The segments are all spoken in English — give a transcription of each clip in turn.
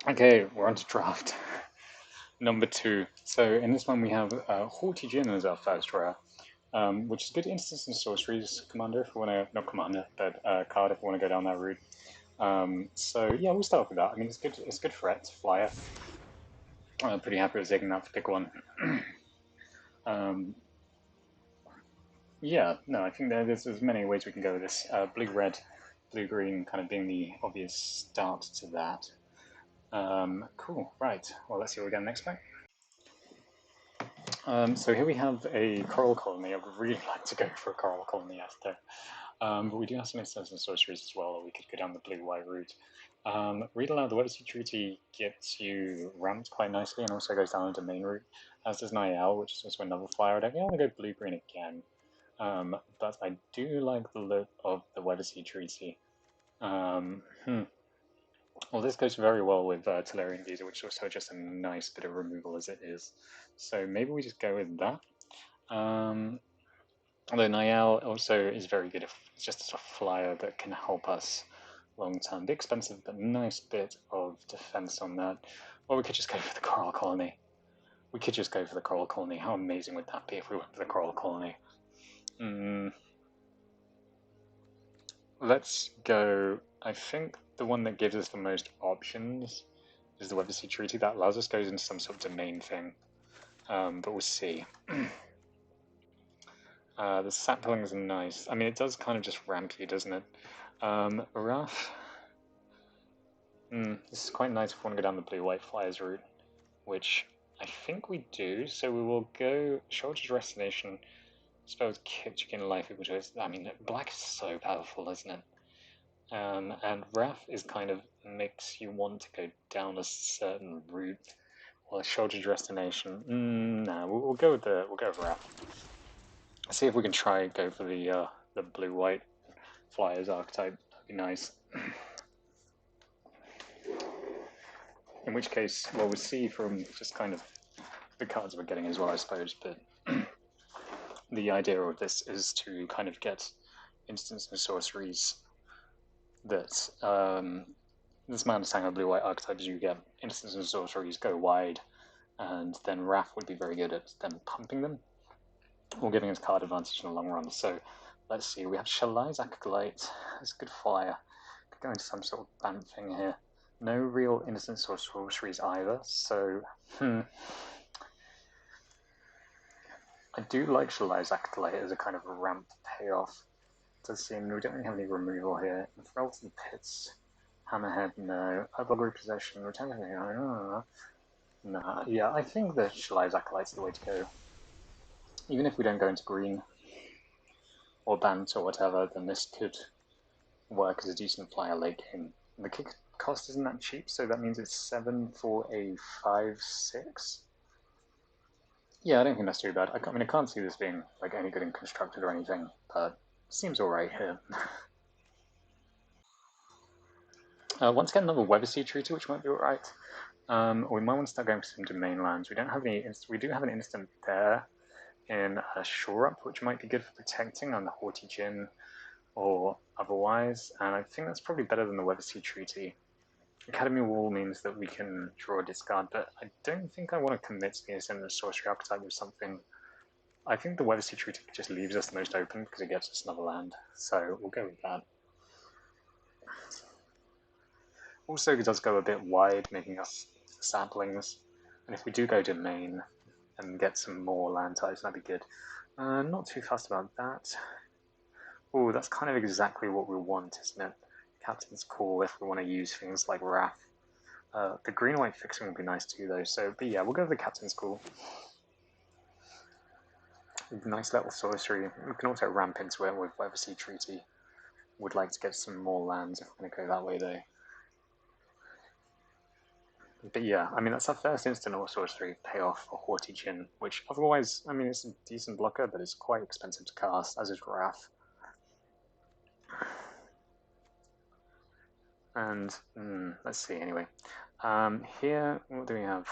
Okay, we're on to draft. Number 2. So in this one we have Haughty Jin as our first rare, which is good instance and sorceries commander if we want to, not commander, but card if we want to go down that route. So yeah, we'll start with that. I mean, it's good. It's good threat, flyer. I'm pretty happy with taking that for pick one. um, yeah, no, I think there's many ways we can go with this. Blue red, blue green, kind of being the obvious start to that. Cool. Right. Well, let's see what we get next time. So here we have a coral colony. I would really like to go for a coral colony after, but we do have some instances and sorceries as well. We could go down the blue-white route. Read aloud. The Weather Treaty gets you ramped quite nicely and also goes down the domain route, as does Niall, which is also another flyer. I don't think I want to go blue-green again, but I do like the look of the Weather Treaty. Well, this goes very well with Tolarian Visa, which is also just a nice bit of removal as it is. So maybe we just go with that. Although Niall also is very good if it's just a flyer that can help us long term. Be expensive, but nice bit of defense on that. Or we could just go for the Coral Colony. We could just go for the Coral Colony. How amazing would that be if we went for the Coral Colony? Let's go. I think the one that gives us the most options is the Weather Sea Treaty. That allows us to go into some sort of domain thing. But we'll see. The saplings are nice. I mean, it does kind of just ramp you, doesn't it? Rough. This is quite nice if we want to go down the blue-white flyers route, which I think we do. So we will go Shoulder's Destination, spells Kick Chicken Life equal to it. I mean, black is so powerful, isn't it? And Wrath is kind of makes you want to go down a certain route. Well, Shoulder's Destination. No, we'll go with Wrath. See if we can try and go for the blue-white flyers archetype. That'd be nice. In which case, well, we'll see from just kind of the cards we're getting as well, I suppose. But the idea of this is to kind of get instants and sorceries that this my understanding of blue-white archetypes. You get instants and sorceries go wide, and then Wrath would be very good at then pumping them, or giving us card advantage in the long run. So let's see. We have Shalai's Acolyte. It's a good flyer. Could go into some sort of ban thing here. No real instants or sorceries either. So I do like Shalai's Acolyte as a kind of ramp payoff. Does seem we don't really have any removal here. Throw to the pits. Hammerhead, no. Herbal repossession, return to the nah, yeah, I think the Shalai's Acolyte's the way to go. Even if we don't go into green or Bant or whatever, then this could work as a decent flyer late game. The kick cost isn't that cheap, so that means it's 7 for a 5/6. Yeah, I don't think that's too bad. I mean, I can't see this being like any good in constructed or anything, but it seems alright here. Once again, another Weather Sea Treaty, which might be alright. We might want to start going for some domain lands. We don't have any. We do have an instant there in Shore Up, which might be good for protecting on the Haughty Jin or otherwise. And I think that's probably better than the Weather Sea Treaty. Academy Wall means that we can draw a discard, but I don't think I want to commit to the instant sorcery archetype with something. I think the Weather Sea Treaty just leaves us the most open because it gets us another land. So we'll go with that. Also, it does go a bit wide, making us saplings. And if we do go domain and get some more land types, that'd be good. Not too fast about that. Oh, that's kind of exactly what we want, isn't it? Captain's Call if we want to use things like Wrath. The green-white fixing would be nice too, though. So, but yeah, we'll go with the Captain's Call. Nice little sorcery. We can also ramp into it with Weather Sea Treaty. Would like to get some more lands if we're going to go that way, though. But yeah, I mean, that's our first instant or sorcery payoff for Haughty Jin, which otherwise, I mean, it's a decent blocker, but it's quite expensive to cast, as is Wrath. And let's see, anyway. Here, what do we have?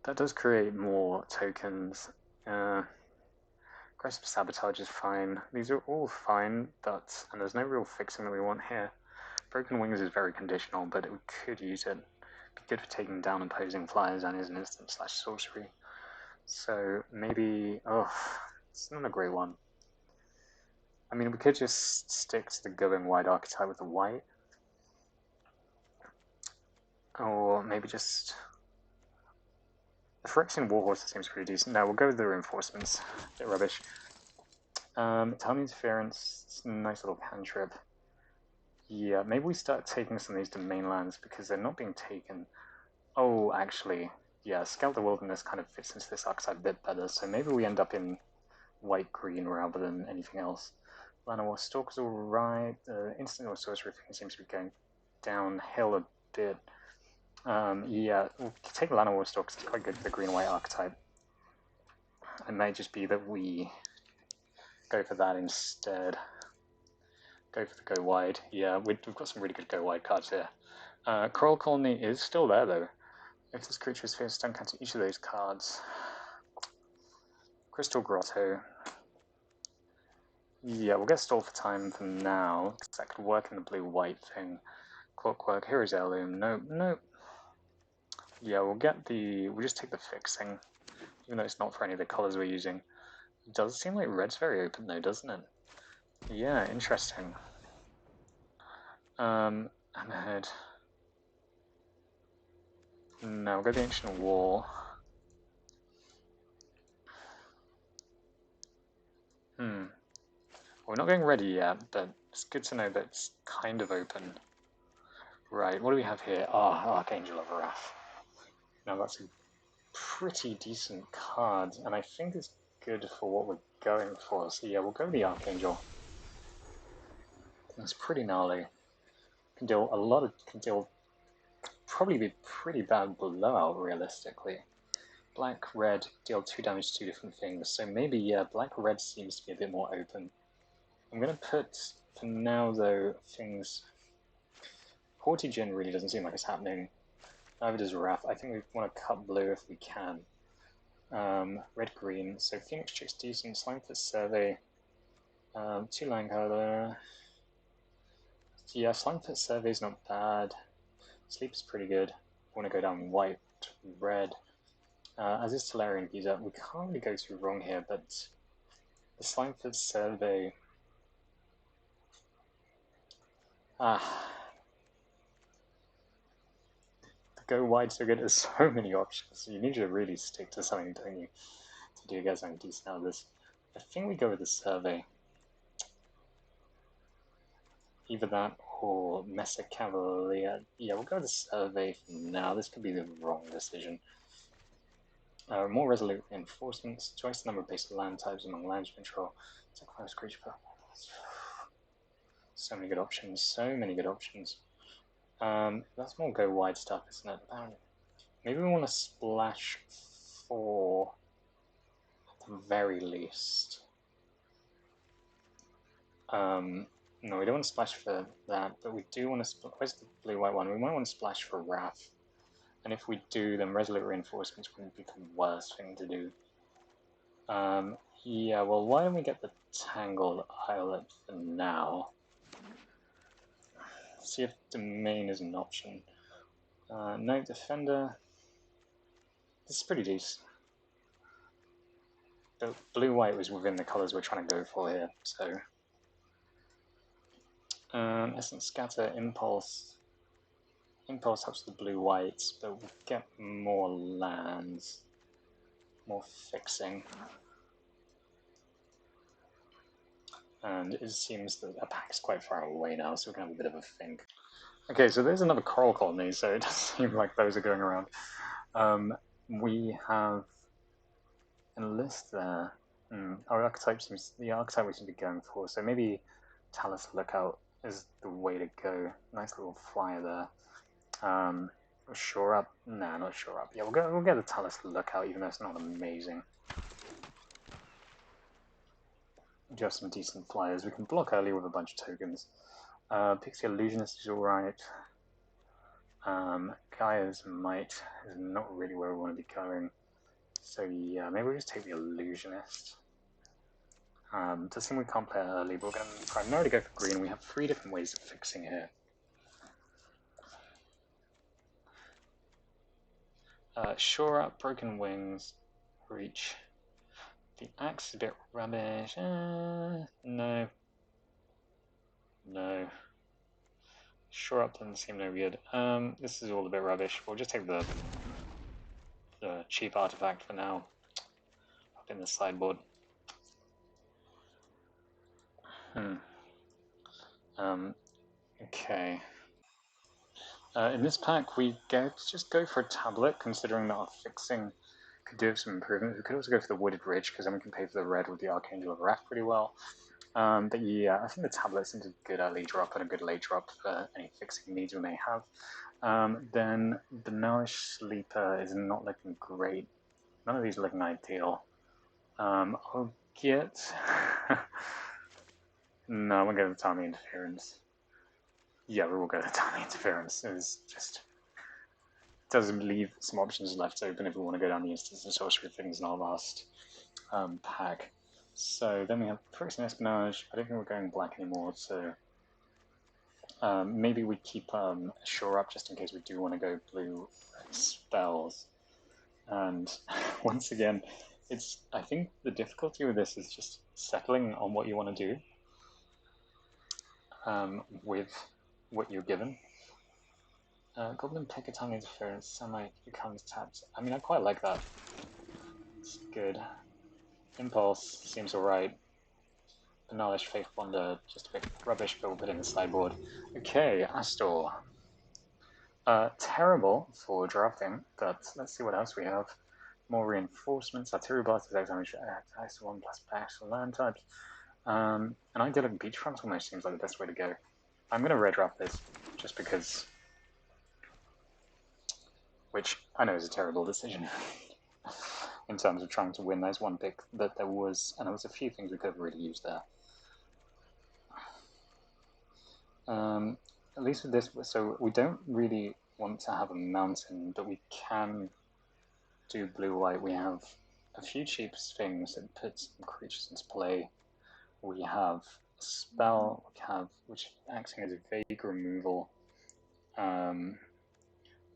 That does create more tokens. Aggressive Sabotage is fine. These are all fine, but and there's no real fixing that we want here. Broken Wings is very conditional, but we could use it. Be good for taking down opposing flyers and is an instant slash sorcery. So maybe, oh, it's not a great one. I mean, we could just stick to the going wide archetype with the white. Or maybe just... The Phyrexian Warhorse seems pretty decent. No, we'll go with the reinforcements. A bit rubbish. Time Interference, it's a nice little cantrip. Yeah, maybe we start taking some of these domain lands because they're not being taken. Oh, actually, yeah, Scout the Wilderness kind of fits into this archetype a bit better, so maybe we end up in white-green rather than anything else. Llanowar Stalker's alright. The instant or sorcery thing seems to be going downhill a bit. Yeah, we'll take Llanowar Stalker, it's quite good for the green-white archetype. It may just be that we go for that instead. Go for the go wide. Yeah, we've got some really good go wide cards here. Coral Colony is still there though. If this creature is fierce, don't cancel each of those cards. Crystal Grotto. Yeah, we'll get Stall for Time for now, because that could work in the blue-white thing. Clockwork, Hero's Heirloom. Nope, nope. Yeah, we'll just take the fixing, even though it's not for any of the colours we're using. It does seem like red's very open though, doesn't it? Yeah, interesting. Hammerhead. No, we'll go the Ancient War. We're not going ready yet, but it's good to know that it's kind of open. Right, what do we have here? Archangel of Wrath. Now that's a pretty decent card, and I think it's good for what we're going for. So yeah, we'll go the Archangel. It's pretty gnarly. Can deal probably be pretty bad blowout realistically. Black, red, deal 2 damage to 2 different things. So maybe, yeah, black-red seems to be a bit more open. I'm going to put, for now though, things... Haughty Djinn really doesn't seem like it's happening. Neither does Wrath. I think we want to cut blue if we can. Red-green. So Phoenix Chick's decent. Slimefoot Survey. 2 land color. Yeah, Slimefoot Survey's not bad. Sleep's pretty good. I want to go down white, red. As is Tolarian Visa, we can't really go too wrong here, but the Slimefoot Survey... the go wide so good, there's so many options. You need to really stick to something, don't you, to do get something decent out of this. I think we go with the Survey. Either that or Mesa Cavalier. Yeah, we'll go with the Survey for now. This could be the wrong decision. More resolute reinforcements, twice the number of basic land types among land control. Sacrifice creature. So many good options, so many good options. That's more go wide stuff, isn't it? Maybe we want to splash for at the very least. No, we don't want to splash for that, but we do want to. Where's the blue-white one? We might want to splash for Wrath. And if we do, then Resolute Reinforcements wouldn't be the worst thing to do. Yeah, well, why don't we get the Tangled Islet for now? See if Domain is an option. No, Defender. This is pretty decent. The blue-white was within the colours we're trying to go for here, so... Essence Scatter, Impulse. Impulse helps the blue-whites, but we'll get more lands. More fixing. And it seems that a pack's quite far away now, so we can have a bit of a think. Okay, so there's another Coral Colony, so it does seem like those are going around. We have Enlist there. Our archetype the archetype we seem to be going for, so maybe Talus Lookout is the way to go. Nice little flyer there. Shore Up? Nah, not Shore Up. Yeah, we'll get the Talus Lookout, even though it's not amazing. We do have some decent flyers. We can block early with a bunch of tokens. Pixie Illusionist is alright. Gaia's Might is not really where we want to be going. So yeah, maybe we'll just take the Illusionist. Does seem we can't play early, but we're going to primarily go for green. We have 3 different ways of fixing here. Shore Up, Broken Wings, Reach. The axe is a bit rubbish. No. No. Shore Up doesn't seem no good. This is all a bit rubbish. We'll just take the cheap artifact for now. Up in the sideboard. Okay. In this pack, we just go for a tablet, considering that our fixing could do some improvement. We could also go for the Wooded Ridge, because then we can pay for the red with the Archangel of Wrath pretty well. But yeah, I think the tablet seems a good early drop and a good late drop for any fixing needs we may have. Then the Nourish Sleeper is not looking great. None of these are looking ideal. I'll get... No, we'll go with Tommy Interference. Yeah, we will go with Tommy Interference. It's just... does leave some options left open if we want to go down the instance and sorcery things in our last pack. So then we have Phyrexian Espionage. I don't think we're going black anymore, so maybe we keep Shore Up just in case we do want to go blue spells. And once again, I think the difficulty with this is just settling on what you want to do with what you're given. Goblin Pecatong Interference, Sunlight becomes tapped. I mean, I quite like that. It's good. Impulse seems alright. Knowledge, Faith Wonder, just a bit rubbish, but we'll put it in the sideboard. Okay, Astor. Terrible for drafting, but let's see what else we have. More reinforcements. Artillery Blast is damage attacks 1 plus packs for land types. An idyllic beachfront almost seems like the best way to go. I'm going to red draft this, just because. Which I know is a terrible decision. In terms of trying to win, there's one pick that there was, and there was a few things we could have really used there. At least with this, so we don't really want to have a mountain, but we can do blue-white. We have a few cheap things that put some creatures into play. We have a spell, which acting as a vague removal.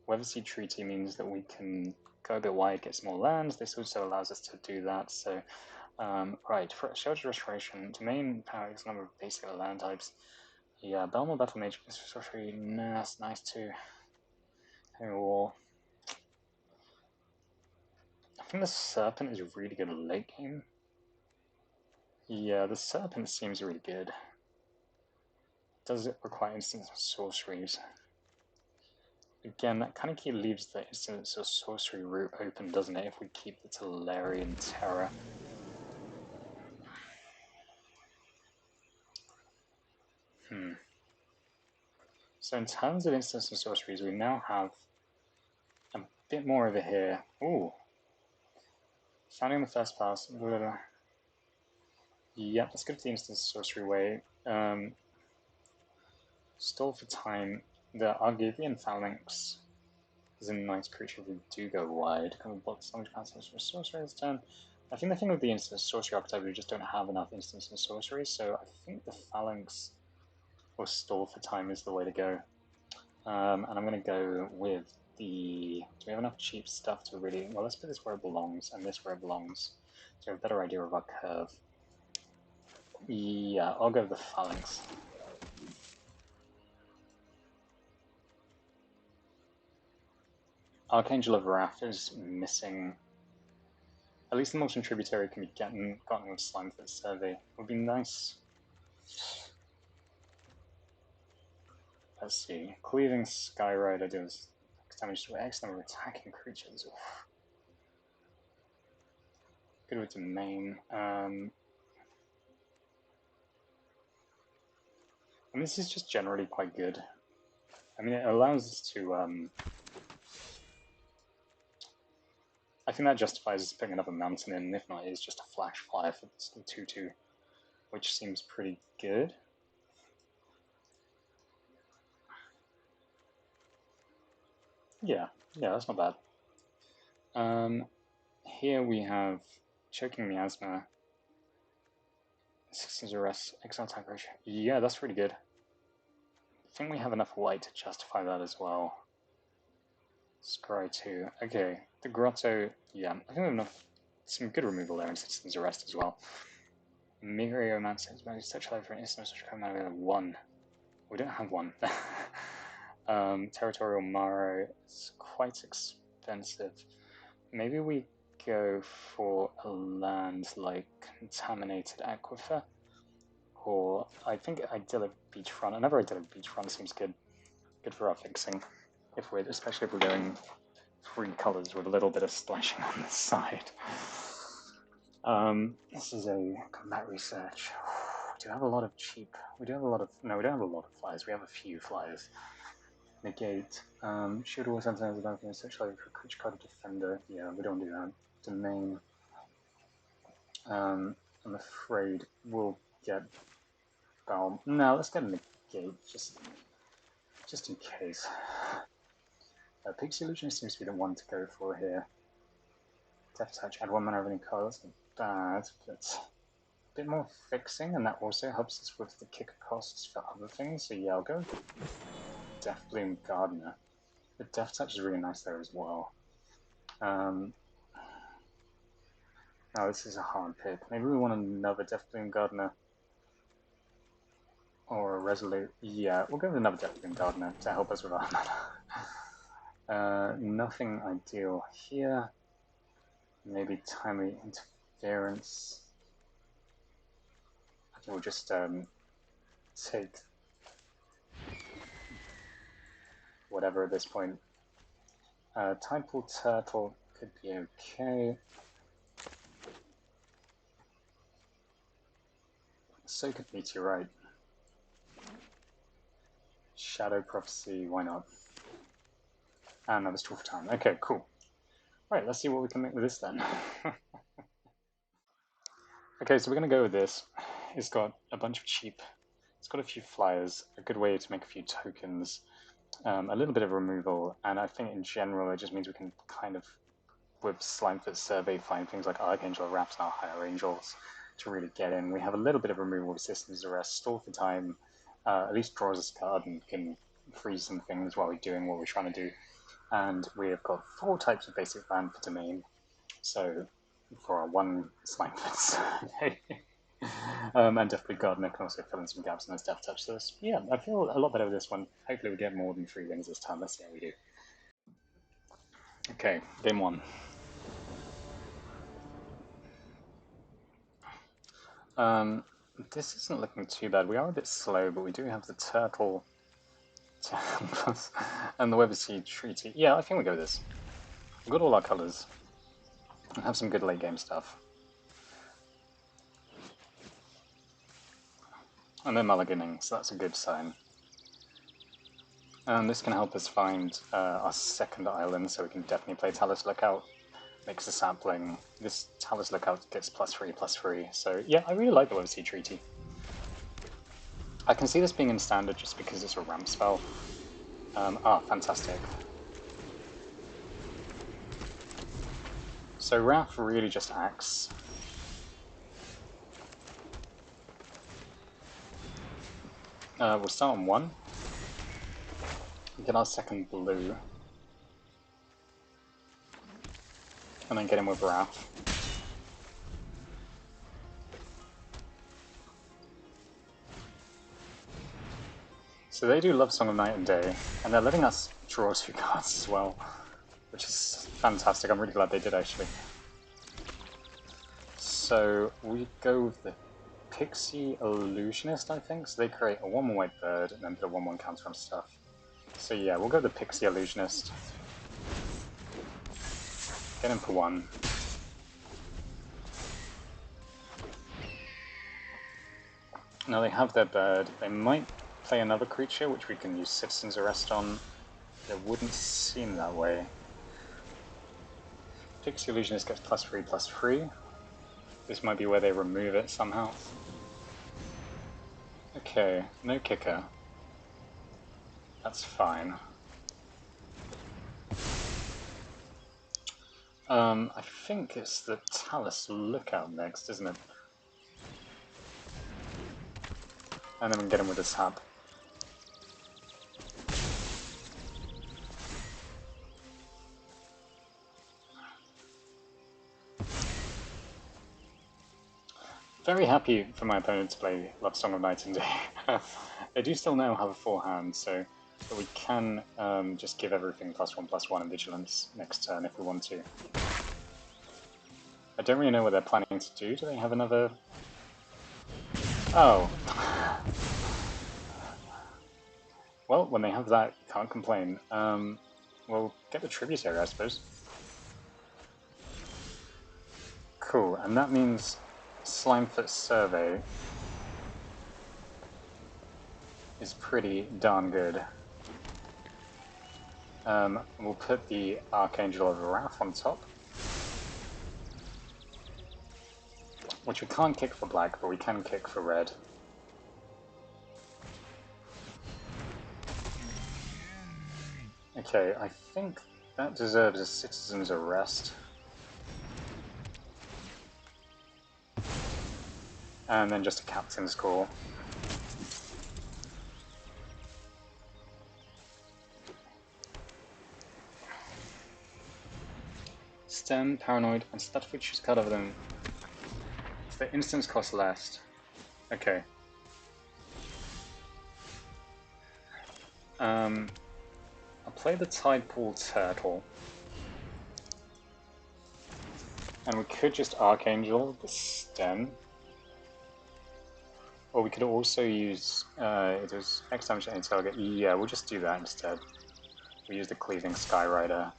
Weatherseed Treaty means that we can go a bit wide, get some more lands. This also allows us to do that. So, right, for Shelter Restoration, Domain Power is a number of basic land types. Yeah, Belmore Battle Mage Sorcery, nah, that's nice too. Having a wall. I think the Serpent is really good late game. Yeah, the Serpent seems really good. Does it require instants of sorceries? Again, that kind of leaves the instants of sorcery route open, doesn't it, if we keep the Tolarian Terror. So in terms of instants and sorceries, we now have a bit more over here. Ooh. Founding the first pass. Yep, let's go to the instance sorcery way. Stall for time. The Argivian Phalanx is a nice creature if we do go wide. Can we block so much concepts for sorcery this turn? I think the thing with the instant sorcery archetype, we just don't have enough instants and sorcery, so I think the Phalanx or Stall for time is the way to go. And I'm going to go with the... Do we have enough cheap stuff to really... Well, let's put this where it belongs, and this where it belongs, so we have a better idea of our curve. Yeah, I'll go with the Phalanx. Archangel of Wrath is missing. At least the Molten Tributary can be gotten with Slimefoot Survey. It would be nice. Let's see. Cleaving Skyrider deals damage to X number of attacking creatures. Oof. Good with Domain. I mean, this is just generally quite good. I mean, it allows us to... I think that justifies us picking up a mountain in, if not, it's just a flash flyer for the 2-2, which seems pretty good. Yeah, that's not bad. Here we have Choking Miasma, Sixes Arrest, Exile Type Ratio. Yeah, that's pretty good. I think we have enough white to justify that as well. Scry 2. Okay, the Grotto, yeah, I think we have enough, some good removal there in Citizen's Arrest as well. Myriomancer is managed to touch life for an instant, such a mana 1. We don't have one. Territorial Maro is quite expensive. Maybe we go for a land like Contaminated Aquifer, or I think Idyllic Beachfront. Another Idyllic Beachfront seems good. Good for our fixing, especially if we're going 3 colors with a little bit of splashing on the side. This is a combat research. We do have a lot of cheap. We do have a lot of. No, we don't have a lot of flyers. We have a few flyers. Negate. Shoot all sentinels of anything such like a creature card defender. Yeah, we don't do that. Domain. I'm afraid we'll get Bow. No, let's get a negate just in case. Pixie Illusionist seems to be the one to go for here. Death Touch, add 1 mana of any card. That's not bad, but a bit more fixing, and that also helps us with the kicker costs for other things. So yeah, I'll go with Deathbloom Gardener. The Death Touch is really nice there as well. Oh, this is a hard pick. Maybe we want another Deathbloom Gardener. Or a Resolute. Yeah, we'll go with another Deathbloom Gardener to help us with our mana. Nothing ideal here. Maybe timely interference. I think we'll just take whatever at this point. Tidepool Turtle could be okay. So could Meteorite. Shadow Prophecy, why not? And another Tool for Time. Okay, cool. Right, let's see what we can make with this then. Okay, so we're going to go with this. It's got a bunch of cheap. It's got a few flyers, a good way to make a few tokens, a little bit of removal, and I think in general it just means we can kind of, with Slimefoot Survey, find things like Archangel Wraps and our higher angels to really get in. We have a little bit of removal with Systems Arrest, Stall for Time, at least draws us a card and can freeze some things while we're doing what we're trying to do. And we have got 4 types of basic land for Domain, so for our 1 Slimefoot Survey. And Deathbloom Gardener can also fill in some gaps in his Death Touch. So this, yeah, I feel a lot better with this one. Hopefully we get more than 3 wins this time. Let's see how we do. Okay, game 1. This isn't looking too bad. We are a bit slow, but we do have the turtle to help us, and the Weatherseed Treaty. Yeah, I think we go with this. We've got all our colours, and have some good late game stuff. And they're mulliganing, so that's a good sign. And this can help us find our second island, so we can definitely play Talus Lookout. Makes a sapling. This Talus Lookout gets +3/+3. So yeah, I really like the Weatherseed Treaty. I can see this being in standard just because it's a ramp spell. Fantastic. So Wrath really just acts. We'll start on 1. Get our second blue. And then get him with Wrath. So they do Love Song of Night and Day, and they're letting us draw 2 cards as well, which is fantastic. I'm really glad they did, actually. So we go with the Pixie Illusionist, I think. So they create a 1/1 white bird and then put a 1/1 counter on stuff. So yeah, we'll go with the Pixie Illusionist. Get him for 1. Now they have their bird. They might play another creature, which we can use Citizen's Arrest on. It wouldn't seem that way. Pixie Illusionist gets +3/+3. This might be where they remove it somehow. Okay, no kicker. That's fine. I think it's the Talus Lookout next, isn't it? And then we can get him with the sap. Very happy for my opponent to play Love Song of Night and Day. They do still now have a 4-hand, so but we can just give everything +1/+1 in Vigilance next turn if we want to. I don't really know what they're planning to do. Do they have another... Oh. Well, when they have that, you can't complain. We'll get the Tributary, I suppose. Cool, and that means Slimefoot Survey is pretty darn good. We'll put the Archangel of Wrath on top, which we can't kick for black, but we can kick for red. Okay, I think that deserves a Citizen's Arrest. And then just a Captain's Call. Stem, Paranoid, and Start if we choose a card over them. If the instants cost less. Okay. I'll play the Tidepool Turtle. And we could just Archangel the Stem. Or we could also use, it does X damage to any target. Yeah, we'll just do that instead. We use the Cleaving Skyrider.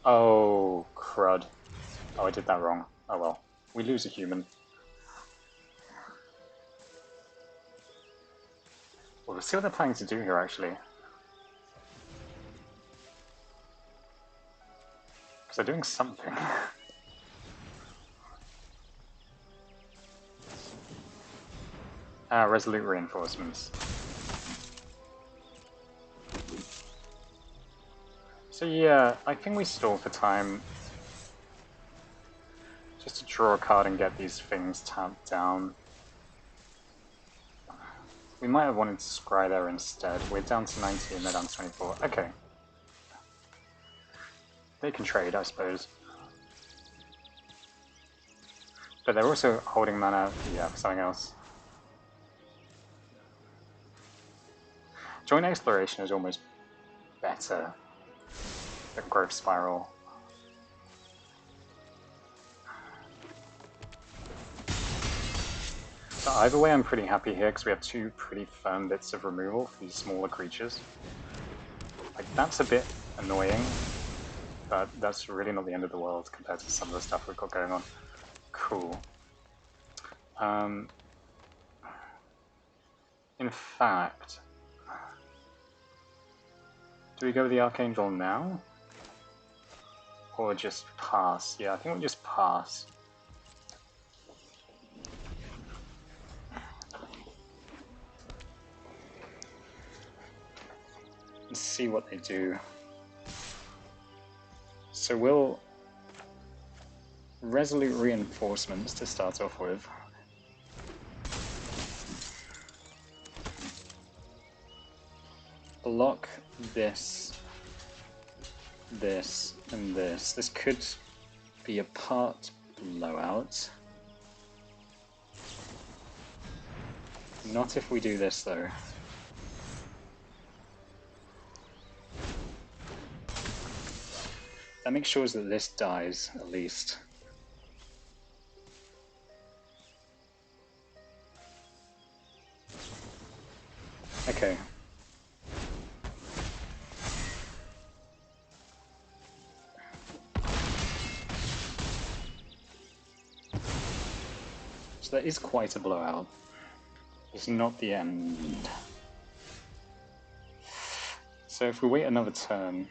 Oh, crud. Oh, I did that wrong. Oh well. We lose a human. Well, we'll see what they're planning to do here, actually. Because they're doing something. Resolute Reinforcements. So yeah, I think we stall for time. Just to draw a card and get these things tapped down. We might have wanted to scry there instead. We're down to 19, they're down to 24. Okay. They can trade, I suppose. But they're also holding mana, yeah, for something else. Joint Exploration is almost better than Growth Spiral. So either way I'm pretty happy here because we have two pretty firm bits of removal for these smaller creatures. Like, that's a bit annoying, but that's really not the end of the world compared to some of the stuff we've got going on. Cool. In fact, do we go with the Archangel now? Or just pass? Yeah, I think we'll just pass. And see what they do. So we'll Resolute Reinforcements to start off with. Block this, this, and this. This could be a part blowout. Not if we do this though. That makes sure that this dies, at least. Okay. So that is quite a blowout. It's not the end. So if we wait another turn,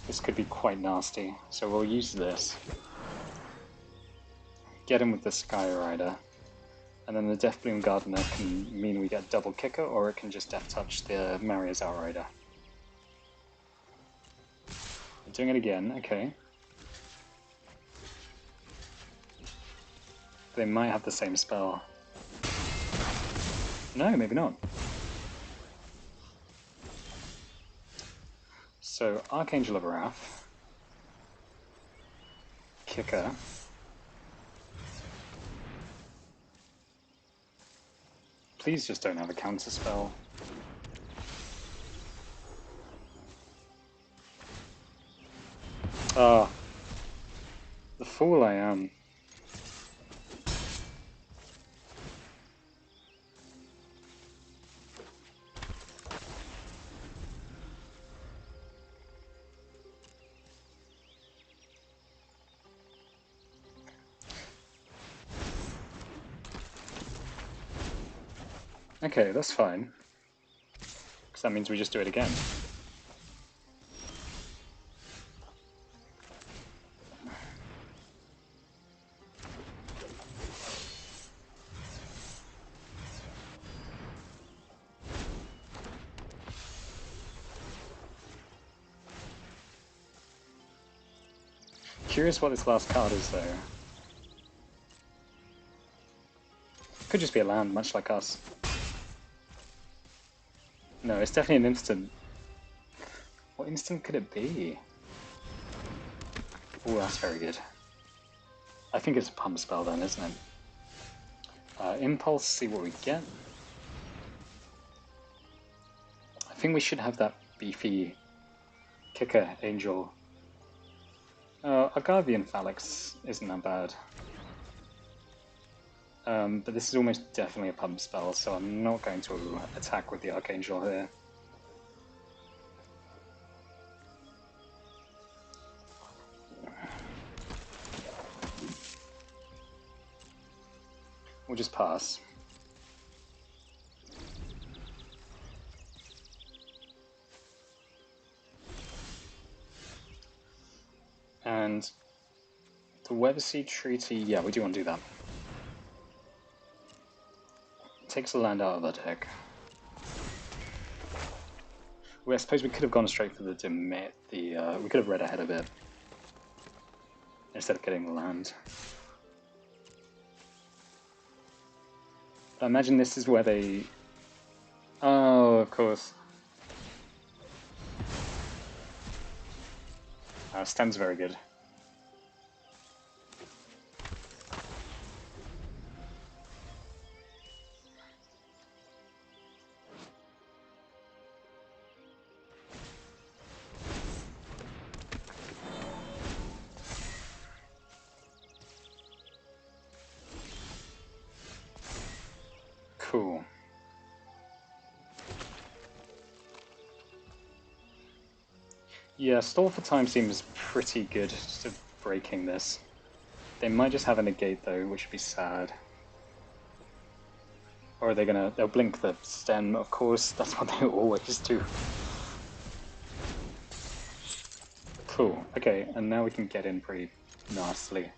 this could be quite nasty. So we'll use this. Get him with the Skyrider. And then the Deathbloom Gardener can mean we get double kicker, or it can just death touch the Maria's Outrider. We're doing it again, okay. They might have the same spell. No, maybe not. So, Archangel of Wrath. Kicker. Please just don't have a counter spell. Ah, the fool I am. Okay, that's fine. Because that means we just do it again. Curious what this last card is, though. Could just be a land, much like us. No, it's definitely an instant. What instant could it be? Oh, that's very good. I think it's a pump spell then, isn't it? Impulse, see what we get. I think we should have that beefy kicker angel. Argavian Phalanx isn't that bad. But this is almost definitely a pump spell, so I'm not going to attack with the Archangel here. We'll just pass. And the Weatherseed Treaty, yeah, we do want to do that. Takes a land out of the deck. Well, I suppose we could have gone straight for the we could have read ahead a bit instead of getting the land. But I imagine this is where they... Oh, of course. Stem's very good. Cool. Yeah, Stall for Time seems pretty good to breaking this. They might just have a negate though, which would be sad. Or are they gonna... They'll blink the stem, of course, that's what they always do. Cool, okay, and now we can get in pretty nastily.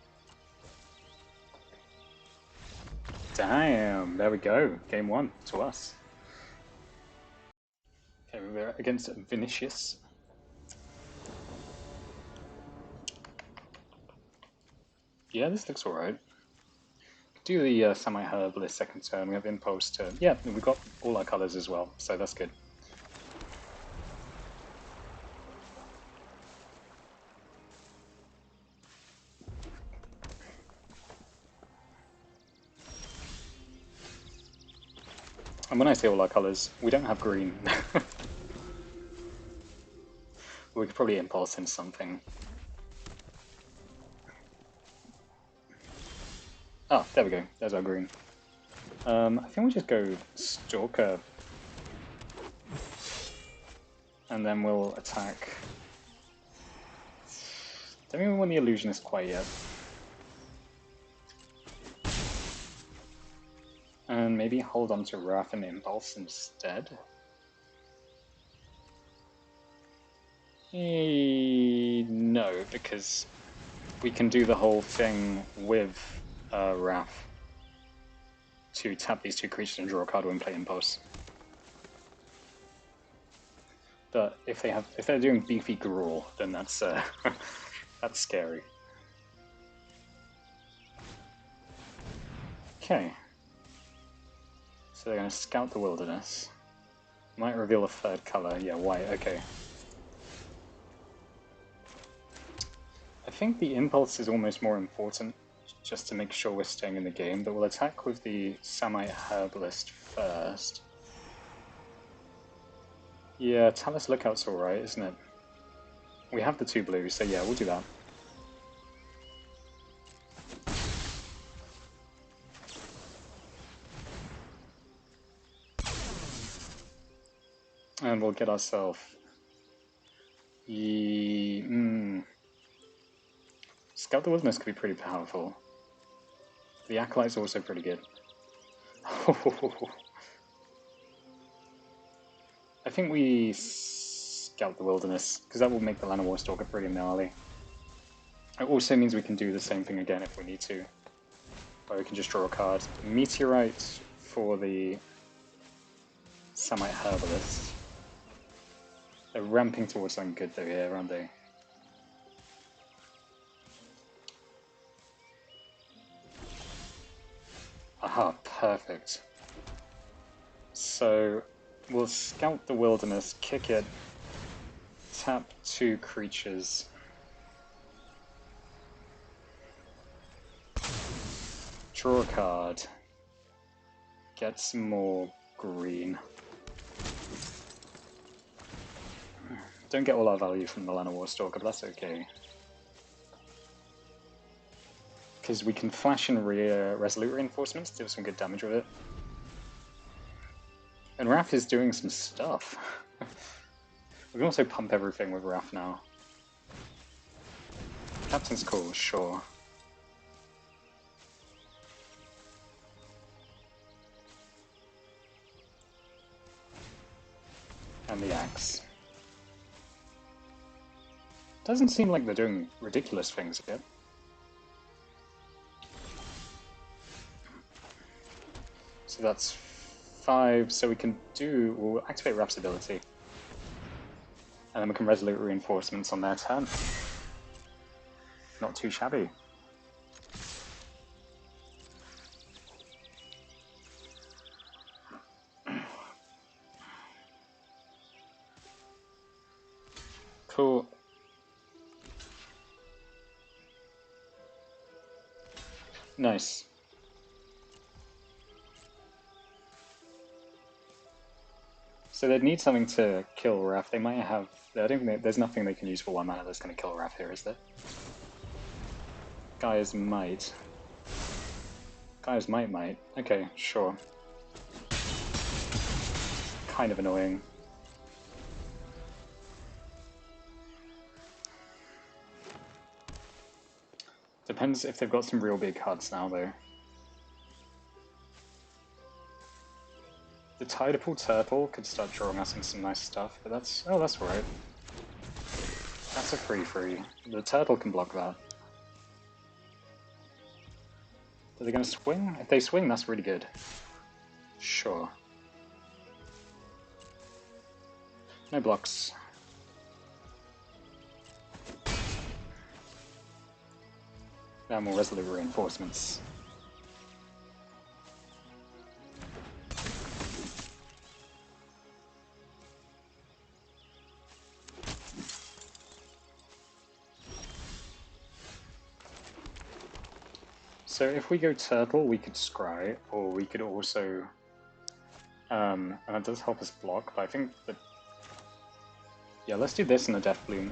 Damn, there we go. Game 1 to us. Okay, we're against Vinicius. Yeah, this looks alright. Do the semi-herbalist second turn. We have impulse turn. Yeah, we've got all our colours as well, so that's good. And when I say all our colours, we don't have green. We could probably impulse in something. Oh, there we go. There's our green. I think we'll just go Stalker. And then we'll attack. Don't even want the Illusionist quite yet. And maybe hold on to Wrath and Impulse instead. No, because we can do the whole thing with Wrath to tap these two creatures and draw a card when play Impulse. But if they're doing beefy Gruul, then that's that's scary. Okay. So they're going to scout the wilderness. Might reveal a third color. Yeah, white. Okay. I think the impulse is almost more important, just to make sure we're staying in the game, but we'll attack with the Samite Herbalist first. Yeah, Talus Lookout's alright, isn't it? We have the 2 blues, so yeah, we'll do that. And we'll get ourselves... Scout the Wilderness could be pretty powerful. The Acolyte's also pretty good. I think we Scout the Wilderness, because that will make the Llanowar Stalker pretty gnarly. It also means we can do the same thing again if we need to. Or we can just draw a card. Meteorite for the Samite Herbalist. They're ramping towards something good though here, aren't they? Aha, perfect. So we'll Scout the Wilderness, kick it, tap 2 creatures. Draw a card. Get some more green. Don't get all our value from the Llanowar Stalker, but that's okay. Because we can flash in Resolute Reinforcements to do some good damage with it. And Raph is doing some stuff. We can also pump everything with Raph now. Captain's Call, sure. And the Axe. Doesn't seem like they're doing ridiculous things yet. So that's 5, so we can do... We'll activate Raph's ability. And then we can Resolute Reinforcements on their turn. Not too shabby. Cool. Nice. So they'd need something to kill Raph. They might have... I don't think there's nothing they can use for 1 mana that's going to kill Raph here, is there? Gaia's Might. Gaia's Might. Okay, sure. Kind of annoying. Depends if they've got some real big cards now, though. The Tidepool Turtle could start drawing us in some nice stuff, but that's... Oh, that's right. That's a free. The Turtle can block that. Are they going to swing? If they swing, that's really good. Sure. No blocks. Now more Resolute Reinforcements. So if we go Turtle, we could Scry, or we could also... and it does help us block, but I think that... Yeah, let's do this in the Death Bloom.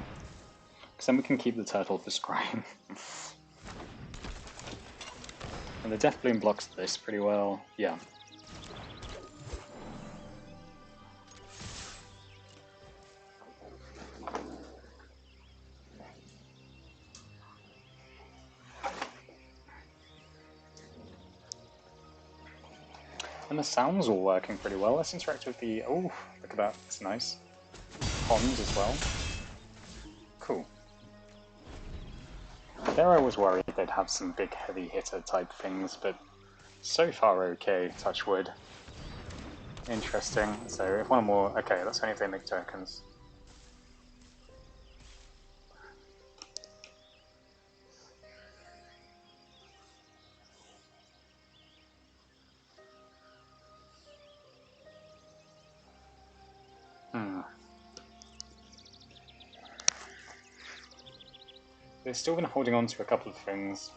Because then we can keep the Turtle for Scrying. And the Death Bloom blocks this pretty well. Yeah. And the sound's all working pretty well. Let's interact with the... Oh, look at that. It's nice. Pond as well. Cool. There I was worried they'd have some big heavy hitter type things, but so far okay, touch wood. Interesting. So if one more... Okay, that's only if they make tokens. They've still been holding on to a couple of things.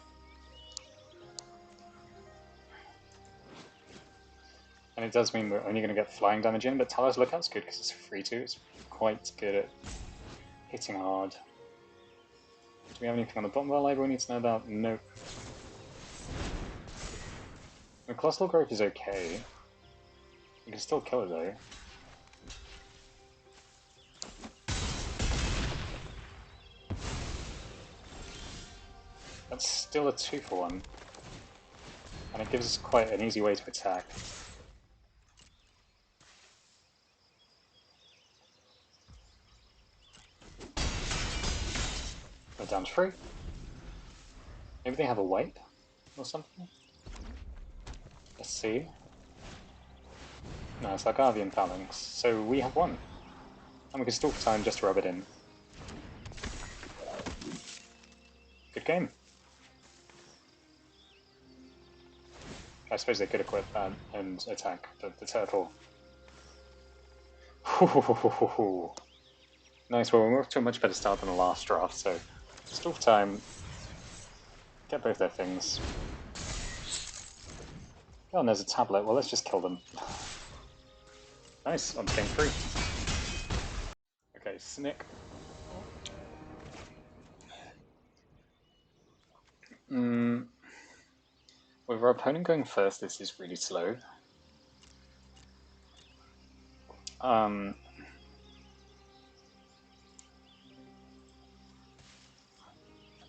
And it does mean we're only going to get flying damage in, but Talos Lookout's good because it's free to. It's quite good at hitting hard. Do we have anything on the bottom of our library we need to know about? Nope. The Colossal Growth is okay. We can still kill it though. That's still a 2-for-1. And it gives us quite an easy way to attack. We're down to 3. Maybe they have a wipe or something? Let's see. No, it's like Guardian Phalanx. So we have 1. And we can stall for time just to rub it in. Good game. I suppose they could equip that and attack the turtle. Nice, well we're off to a much better start than the last draft, so stall for time, get both their things. Oh, and there's a tablet, well let's just kill them. Nice, on game 3. Okay, Simic. With our opponent going first, this is really slow.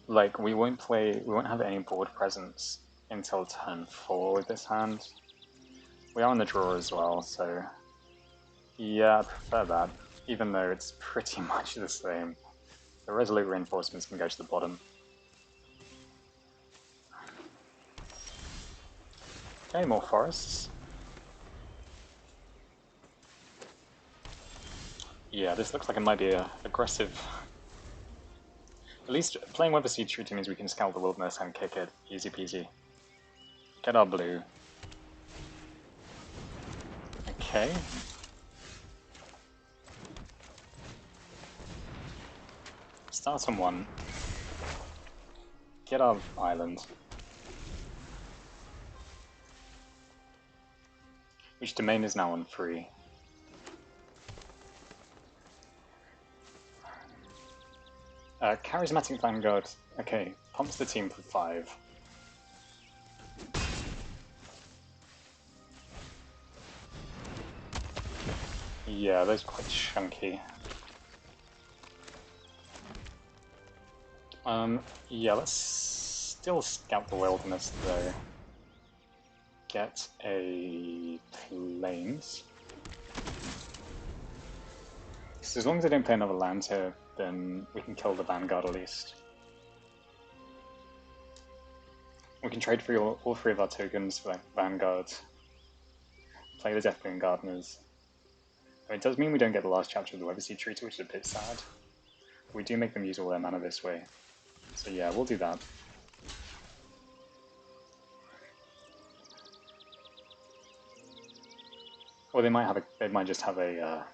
Like, we won't have any board presence until turn 4 with this hand. We are on the draw as well, so yeah, I prefer that, even though it's pretty much the same. The Resolute Reinforcements can go to the bottom. Okay, more forests. Yeah, this looks like it might be a aggressive. At least playing Weather Seed Treaty means we can scout the wilderness and kick it. Easy peasy. Get our blue. Okay. Start on 1. Get our island. Which domain is now on 3. Charismatic Vanguard, okay, pumps the team for 5. Yeah, those are quite chunky. Yeah, let's still scout the wilderness though. Get a plains. So as long as I don't play another land here, then we can kill the Vanguard at least. We can trade for all 3 of our tokens for like Vanguard. Play the Deathbloom Gardeners. I mean, it does mean we don't get the last chapter of the Weather Seed Treaty, which is a bit sad. We do make them use all their mana this way. So yeah, we'll do that. Or they might just have a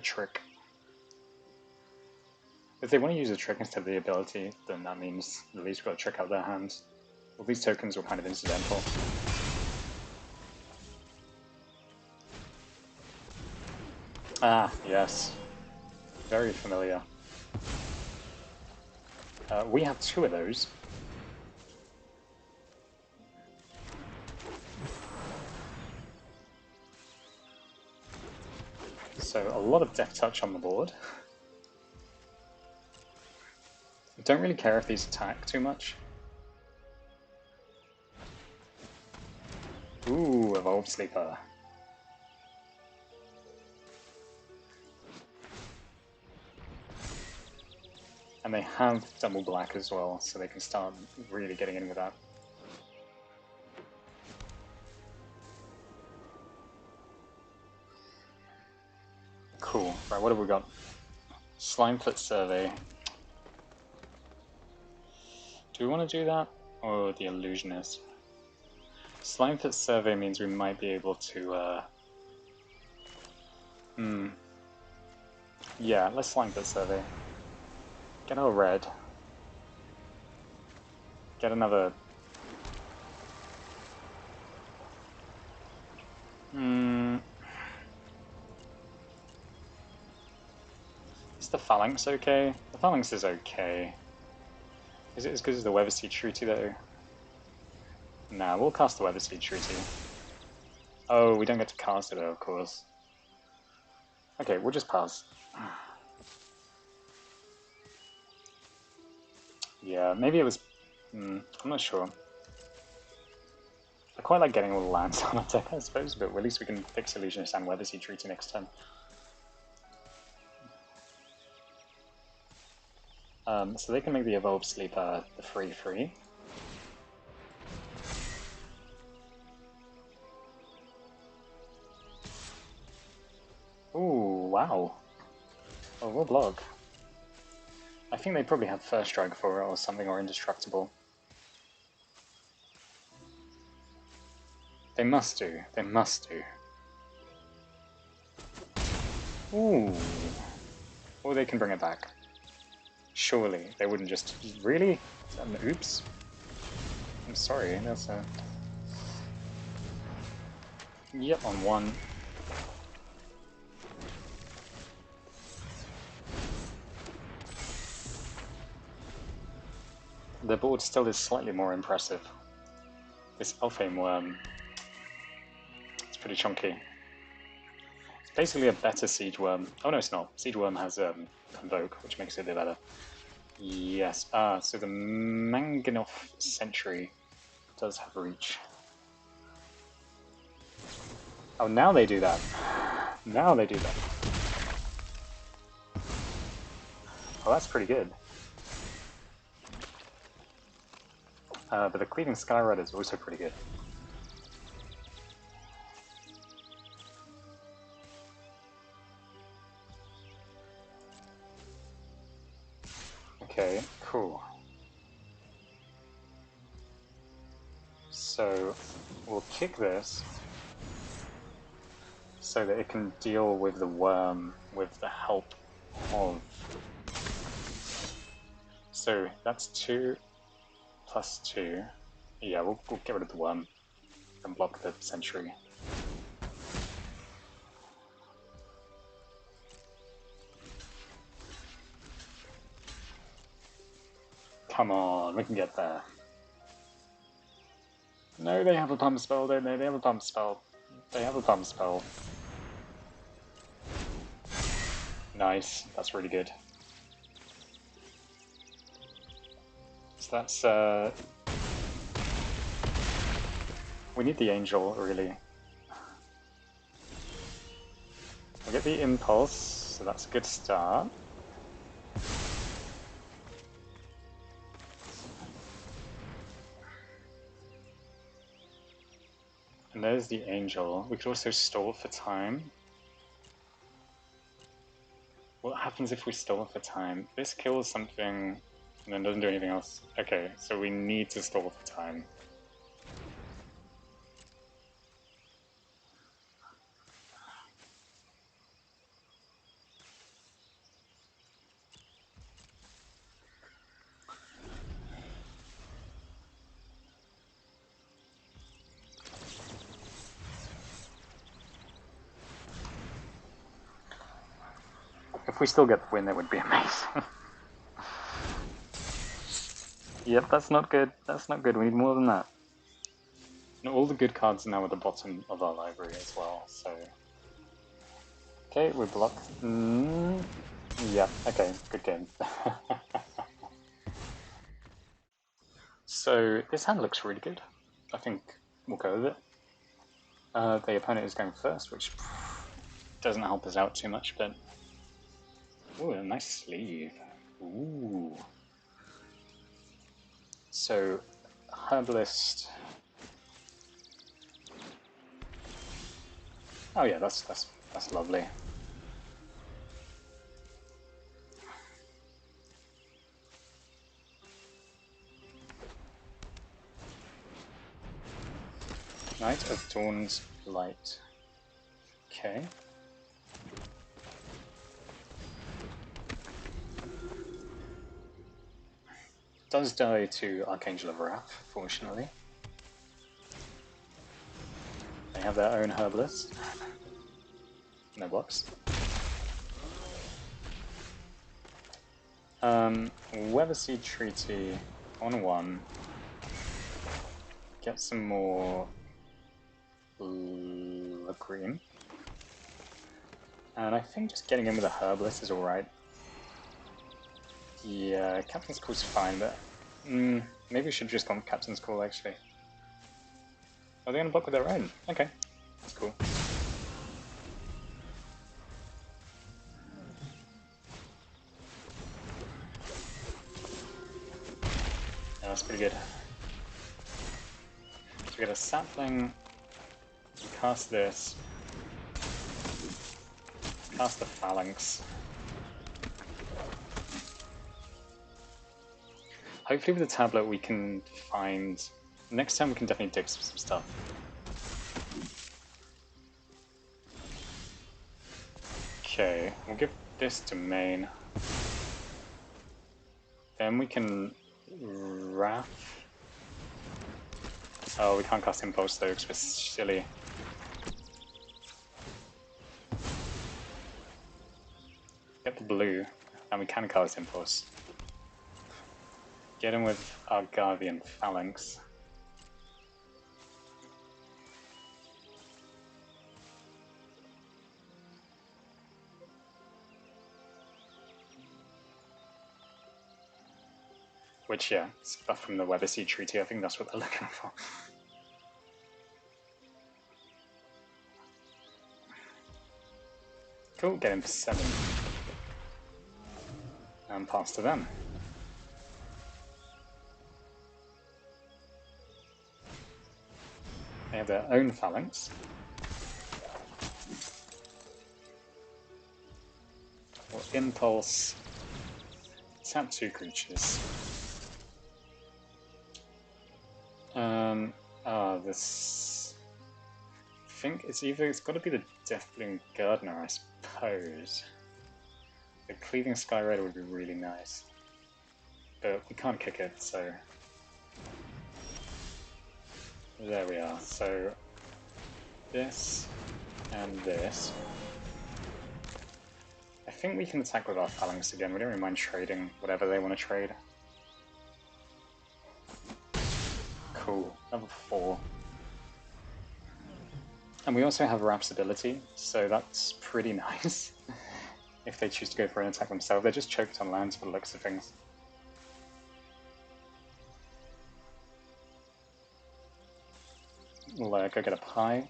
trick. If they want to use a trick instead of the ability, then that means at least we've got a trick out of their hands. All these tokens were kind of incidental. Ah, yes. Very familiar. We have 2 of those. So a lot of Death Touch on the board. I don't really care if these attack too much. Ooh, Evolved Sleeper. And they have double black as well, so they can start really getting in with that. Cool. Right, what have we got? Slimefoot Survey. Do we want to do that? Or the Illusionist? Slimefoot Survey means we might be able to, yeah, let's Slimefoot Survey. Get our red. Get another... Hmm. Is the Phalanx okay? The Phalanx is okay. Is it as good as the Weatherseed Treaty though? Nah, we'll cast the Weatherseed Treaty. Oh, we don't get to cast it though, of course. Okay, we'll just pass. Yeah, maybe it was... I'm not sure. I quite like getting all the lands on our deck, I suppose, but at least we can fix Illusionist and Weatherseed Treaty next turn. So they can make the Evolved Sleeper the 3/3. Ooh, wow. Oh, we'll block. I think they probably have First Strike for it or something, or Indestructible. They must do. They must do. Ooh. Or they can bring it back. Surely. They wouldn't just... Really? Oops. I'm sorry, that's a... Yep, on one. The board still is slightly more impressive. This Elfame Worm... It's pretty chunky. It's basically a better Siege Worm. Oh no, it's not. Siege Worm has Convoke, which makes it a bit better. Yes. So the Manganoth Sentry does have reach. Oh, now they do that. Now they do that. Oh, that's pretty good. But the Cleaving Skyrod is also pretty good. Okay, cool. So we'll kick this so that it can deal with the worm with the help of... So that's 2 plus 2. Yeah, we'll get rid of the worm and block the sentry. Come on, we can get there. No, they have a pump spell, don't they? They have a pump spell. They have a pump spell. Nice, that's really good. So that's, we need the Angel, really. We'll get the Impulse, so that's a good start. And there's the Angel. We could also stall for time. What happens if we stall for time? This kills something and then doesn't do anything else. Okay, so we need to stall for time. If we still get the win, that would be amazing. Yep, that's not good. That's not good. We need more than that. And all the good cards are now at the bottom of our library as well, so... Okay, we blocked. Yeah, okay, good game. So, this hand looks really good. I think we'll go with it. The opponent is going first, which doesn't help us out too much, but... Ooh, a nice sleeve. Ooh. So, Herbalist... Oh yeah, that's lovely. Knight of Dawn's Light. Okay. Does die to Archangel of Wrath, fortunately. They have their own herbalist. No blocks. Weatherseed Treaty on 1. Get some more green. And I think just getting in with a herbalist is alright. Yeah, Captain's Call's fine, but maybe we should just gone Captain's Call actually. Are they gonna block with their own? Okay, that's cool. Yeah, that's pretty good. So we get a sapling, cast this, cast the phalanx. Hopefully with the tablet we can find... Next time we can definitely dig some stuff. Okay, we'll give this to main. Then we can... Wrath. Oh, we can't cast Impulse though because we're silly. Get the blue, and we can cast Impulse. Get him with our Guardian Phalanx. Which, yeah, stuff from the Weatherseed Treaty, I think that's what they're looking for. Cool, get him for 7. And pass to them. They have their own Phalanx. Or Impulse. Tap 2 creatures. This... I think it's got to be the Deathbloom Gardener, I suppose. The Cleaving Sky Red would be really nice. But we can't kick it, so... There we are. So... This... and this. I think we can attack with our Phalanx again. We don't really mind trading whatever they want to trade. Cool. Level 4. And we also have Wrath's ability, so that's pretty nice. If they choose to go for an attack themselves, they're just choked on lands for the looks of things. We'll go get a pie.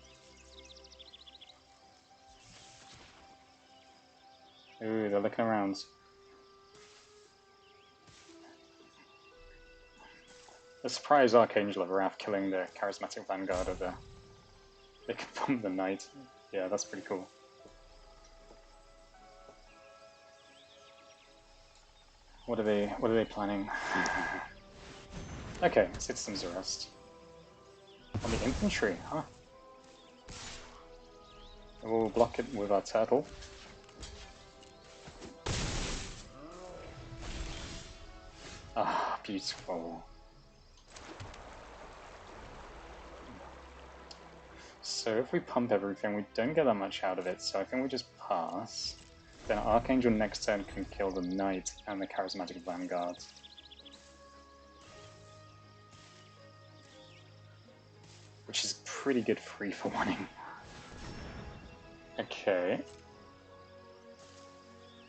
Ooh, they're looking around. The surprise Archangel of Wrath killing the charismatic Vanguard of the... They can pump the Knight. Yeah, that's pretty cool. What are they planning? Okay, Citizens Arrest. On the infantry, huh? We'll block it with our turtle. Ah, beautiful. So if we pump everything, we don't get that much out of it, so I think we just pass. Then Archangel next turn can kill the Knight and the Charismatic Vanguard. Which is pretty good free for winning. Okay.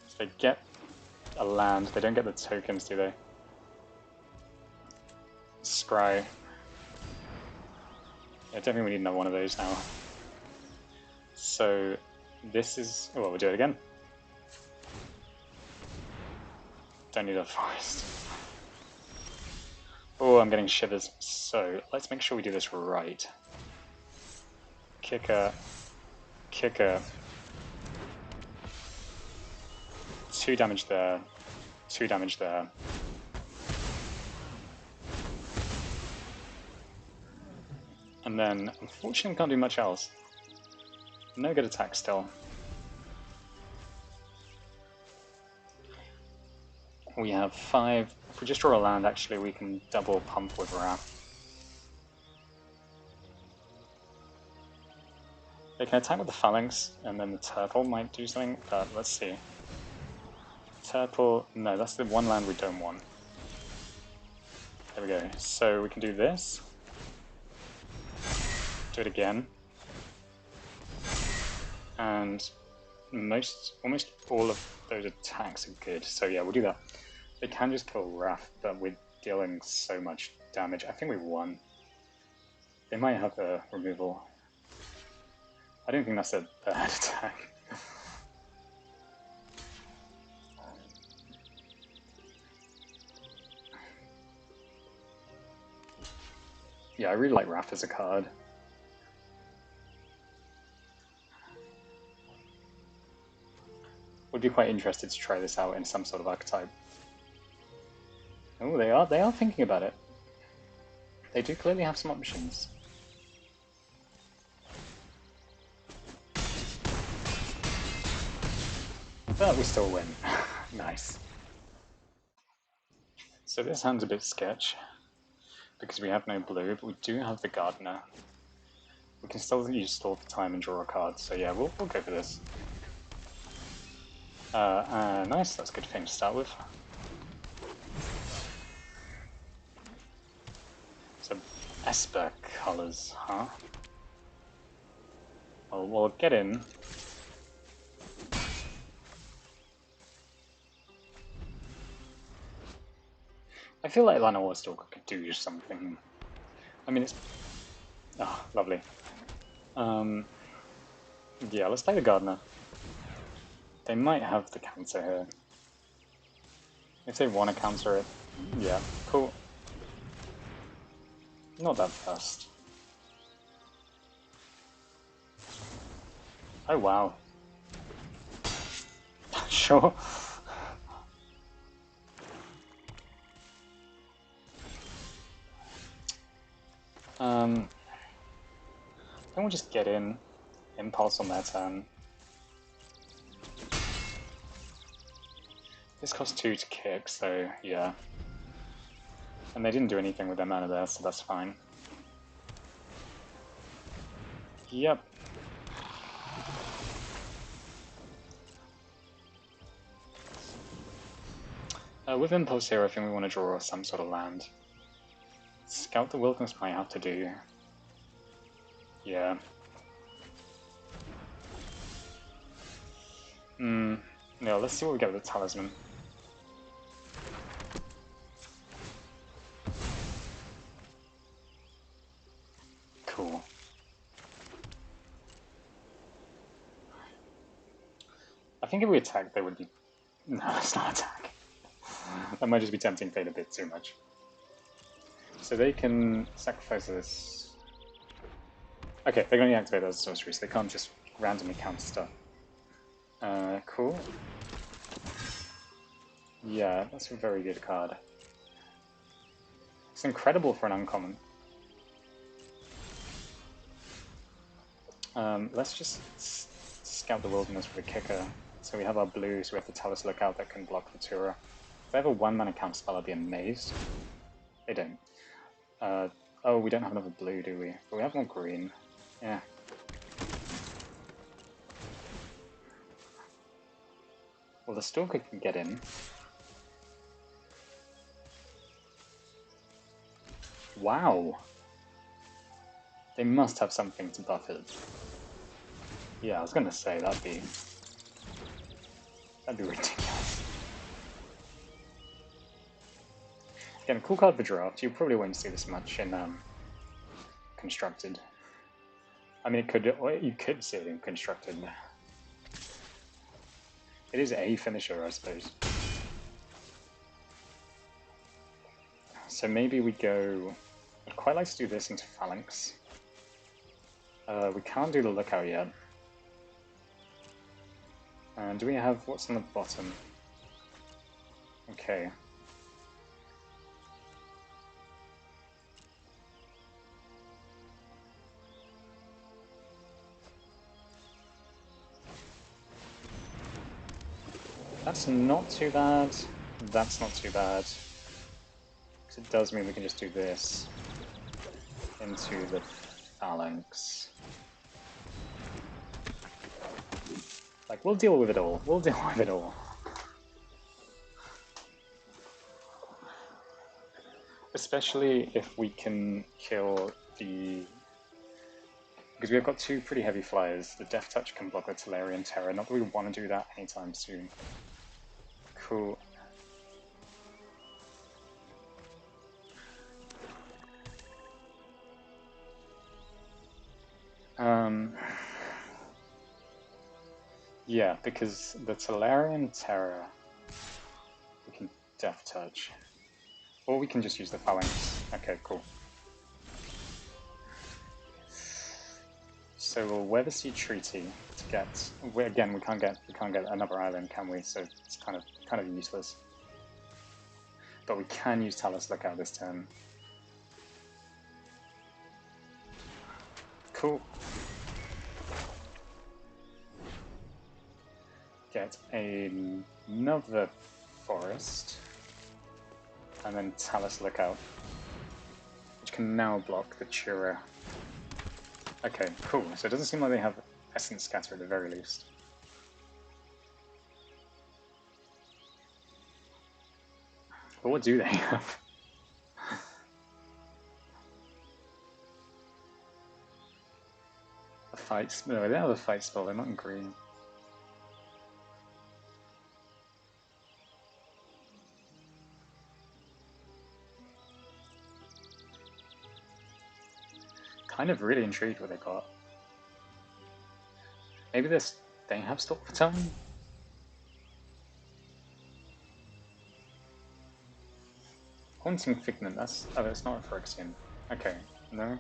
So they get a land, they don't get the tokens, do they? Scry. I don't think we need another one of those now. So this is... Oh, well, we'll do it again. Don't need a forest. Oh, I'm getting shivers. So let's make sure we do this right. Kicker. Kicker. 2 damage there. 2 damage there. And then, unfortunately, we can't do much else. No good attack still. We have 5. If we just draw a land, actually, we can double pump with Wrath. They can attack with the phalanx, and then the turtle might do something, but let's see. Turtle, no, that's the one land we don't want. There we go. So we can do this. Do it again. And almost all of those attacks are good. So yeah, we'll do that. They can just kill Wrath, but we're dealing so much damage. I think we won. They might have a removal. I don't think that's a bad attack. Yeah, I really like Wrath as a card. Would be quite interested to try this out in some sort of archetype. Oh, they are thinking about it. They do clearly have some options. But we still win. Nice. So this hand's a bit sketch, because we have no blue, but we do have the Gardener. We can still use Stall for time and draw a card, so yeah, we'll go for this. Nice, that's a good thing to start with. So, Esper colours, huh? Well, we'll get in. I feel like Llanowar Stalker could do something. I mean, it's... Oh, lovely. Yeah, let's play the Gardener. They might have the counter here. If they want to counter it, yeah, cool. Not that fast. Oh wow. Sure. Then we'll just get in, impulse on their turn. This costs 2 to kick, so yeah. And they didn't do anything with their mana there, so that's fine. Yep. With impulse here, I think we want to draw some sort of land. Scout the Wilderness might have to do. Yeah. No, let's see what we get with the Talisman. Cool. I think if we attack, they would be... No, let's not attack. That might just be tempting fate a bit too much. So they can sacrifice this. Okay, they're going to activate those sorceries. They can't just randomly counter stuff. Cool. Yeah, that's a very good card. It's incredible for an uncommon. Let's just scout the Wilderness with a kicker. So we have our blue, so we have the Talus Lookout that can block the Tura. If they have a 1-mana counterspell, I'd be amazed. They don't. Oh, we don't have another blue, do we? But we have more green. Yeah. Well, the Stalker can get in. Wow! They must have something to buff it. Yeah, I was gonna say, that'd be ridiculous. Again, a cool card for draft. You probably won't see this much in Constructed. I mean, you could see it in Constructed. It is a finisher, I suppose. So maybe we go... I'd quite like to do this into Phalanx. We can't do the Lookout yet. And do we have... what's on the bottom? Okay. That's not too bad. That's not too bad. Because it does mean we can just do this into the Phalanx. Like, we'll deal with it all. We'll deal with it all. Especially if we can kill the... Because we've got two pretty heavy flyers. The Death Touch can block the Tolarian Terror. Not that we want to do that anytime soon. Cool. Yeah, because the Tolarian Terror, we can Death Touch. Or we can just use the Phalanx. Okay, cool. So we'll Weather Sea Treaty to get... Again, we can't get another island, can we? So it's kind of useless. But we can use Talus Lookout this turn. Cool. Get another forest, and then Talus Lookout, which can now block the Chura. Okay, cool. So it doesn't seem like they have Essence Scatter at the very least. But what do they have? A fight? No, they have a fight spell. They're not in green. Kind of really intrigued what they got. Maybe they have Stalk for Time? Haunting Figment, that's not a Phyrexian. Okay, no.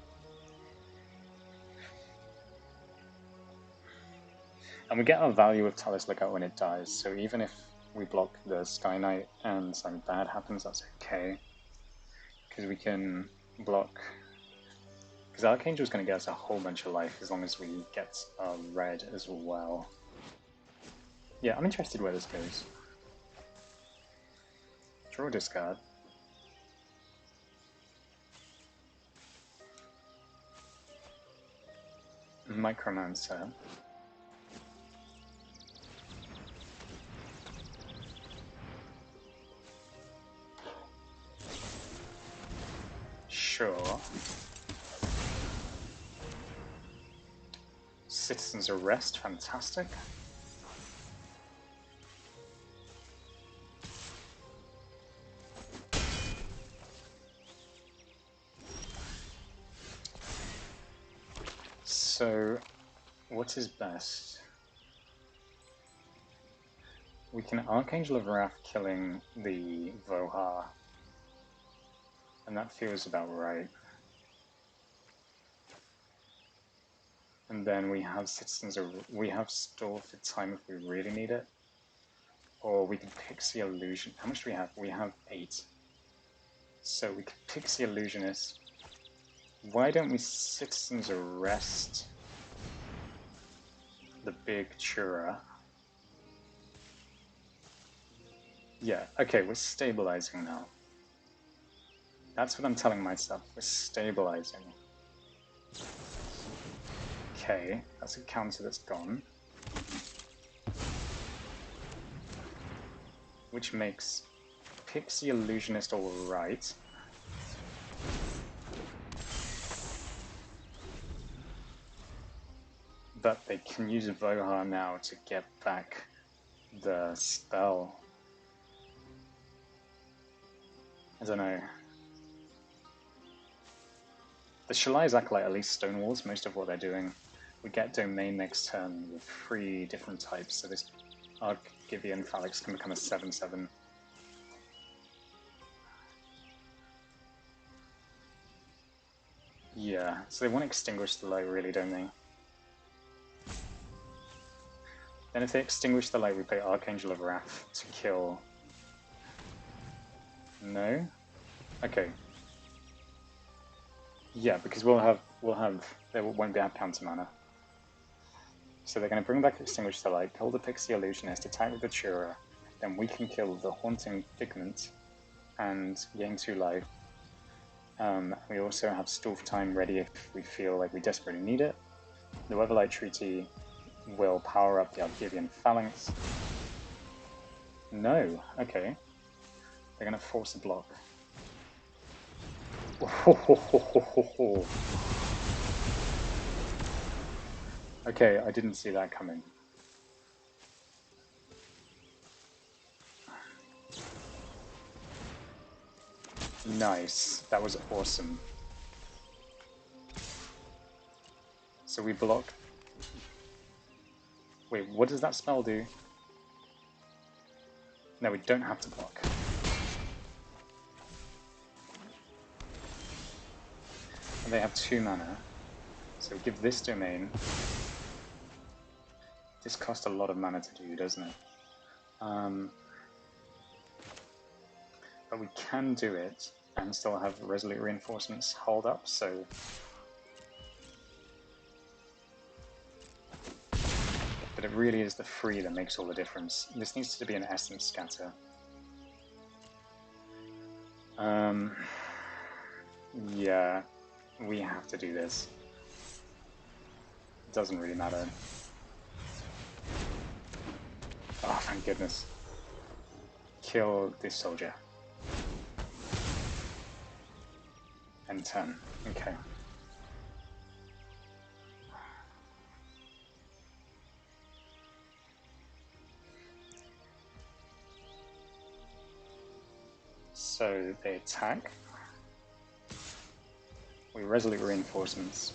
And we get our value of Talus Lookout when it dies, so even if we block the Sky Knight and something bad happens, that's okay. Because we can block... Because Archangel's going to get us a whole bunch of life as long as we get red as well. Yeah, I'm interested where this goes. Draw discard. Micromancer. Sure. Citizen's Arrest, fantastic. So, what is best? We can Archangel of Wrath killing the Vohar. And that feels about right. And then we have we have Store for Time if we really need it. Or we could Pixie Illusion. How much do we have? We have 8. So we could Pixie Illusionist. Why don't we Citizen's Arrest the big Chura? Yeah, okay, we're stabilizing now. That's what I'm telling myself. We're stabilizing. Okay, that's a counter that's gone. Which makes Pixie Illusionist alright. But they can use Vohar now to get back the spell. I don't know. The Shalai's Acolyte at least stonewalls most of what they're doing. We get Domain next turn with 3 different types, so this Argivian Phalanx can become a 7/7. Yeah, so they want to extinguish the light, really, don't they? Then if they extinguish the light, we play Archangel of Wrath to kill... No? Okay. Yeah, because they won't have counter mana. So they're going to bring back Extinguish the Light, kill the Pixie Illusionist, attack with the Chura, then we can kill the Haunting Figment and gain 2 life. We also have Stall for Time ready if we feel like we desperately need it. The Weatherlight Treaty will power up the Arcadian Phalanx. No, okay. They're gonna force a block. Okay, I didn't see that coming. Nice, that was awesome. So we block. Wait, what does that spell do? No, we don't have to block. And they have 2 mana. So we give this domain. This costs a lot of mana to do, doesn't it? But we can do it and still have Resolute Reinforcements hold up, so... But it really is the free that makes all the difference. This needs to be an Essence Scatter. Yeah, we have to do this. It doesn't really matter. Oh, thank goodness. Kill this soldier. And 10. Okay. So they attack. We Resolute Reinforcements.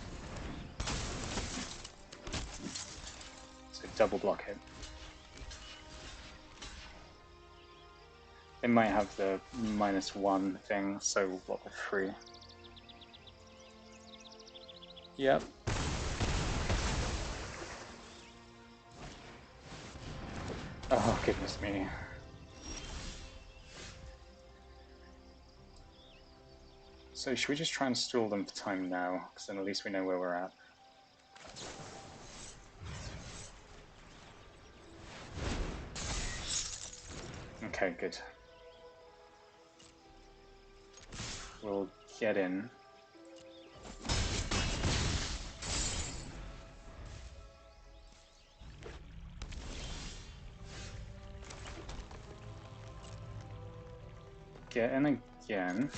So double block hit. They might have the -1 thing, so we'll block with 3. Yep. Oh, goodness me. So should we just try and stall them for time now? Because then at least we know where we're at. Okay, good. We'll get in. Get in again.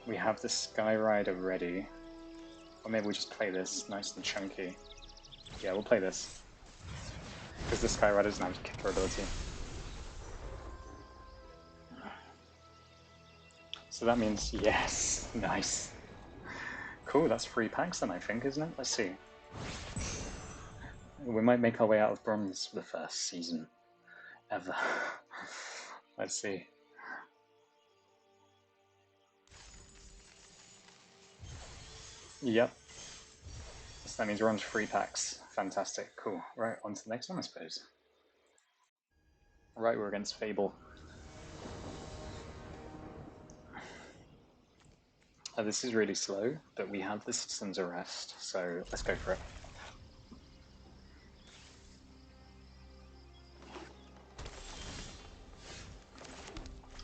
We have the Skyrider ready. Or maybe we just play this nice and chunky. Yeah, we'll play this. Because the Skyrider doesn't have kicker ability. So that means yes. Nice. Cool, that's 3 packs then, I think, isn't it? Let's see. We might make our way out of bronze for the first season ever. Let's see. Yep. So that means we're on to 3 packs. Fantastic. Cool. Right, on to the next one, I suppose. Right, we're against Fable. This is really slow, but we have the Citizen's Arrest, so let's go for it.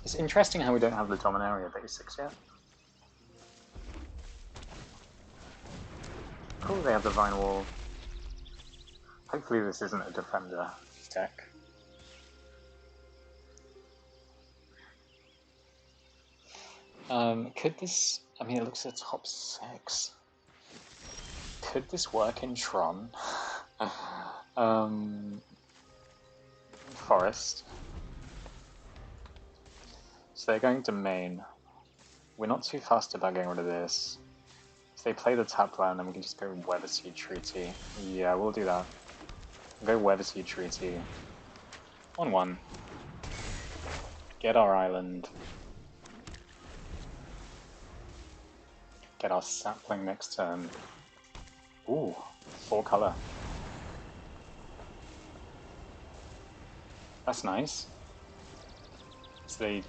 It's interesting how we don't have the Dominaria basics yet. Cool, they have the Vine Wall. Hopefully this isn't a Defender deck. Could this... I mean, it looks at top 6. Could this work in Tron? Forest. So they're going to main. We're not too fast about getting rid of this. If they play the tap land, then we can just go Weatherseed Treaty. Yeah, we'll do that. We'll go Weatherseed Treaty. On 1. Get our island. Get our sapling next turn. Ooh, 4 color. That's nice. So they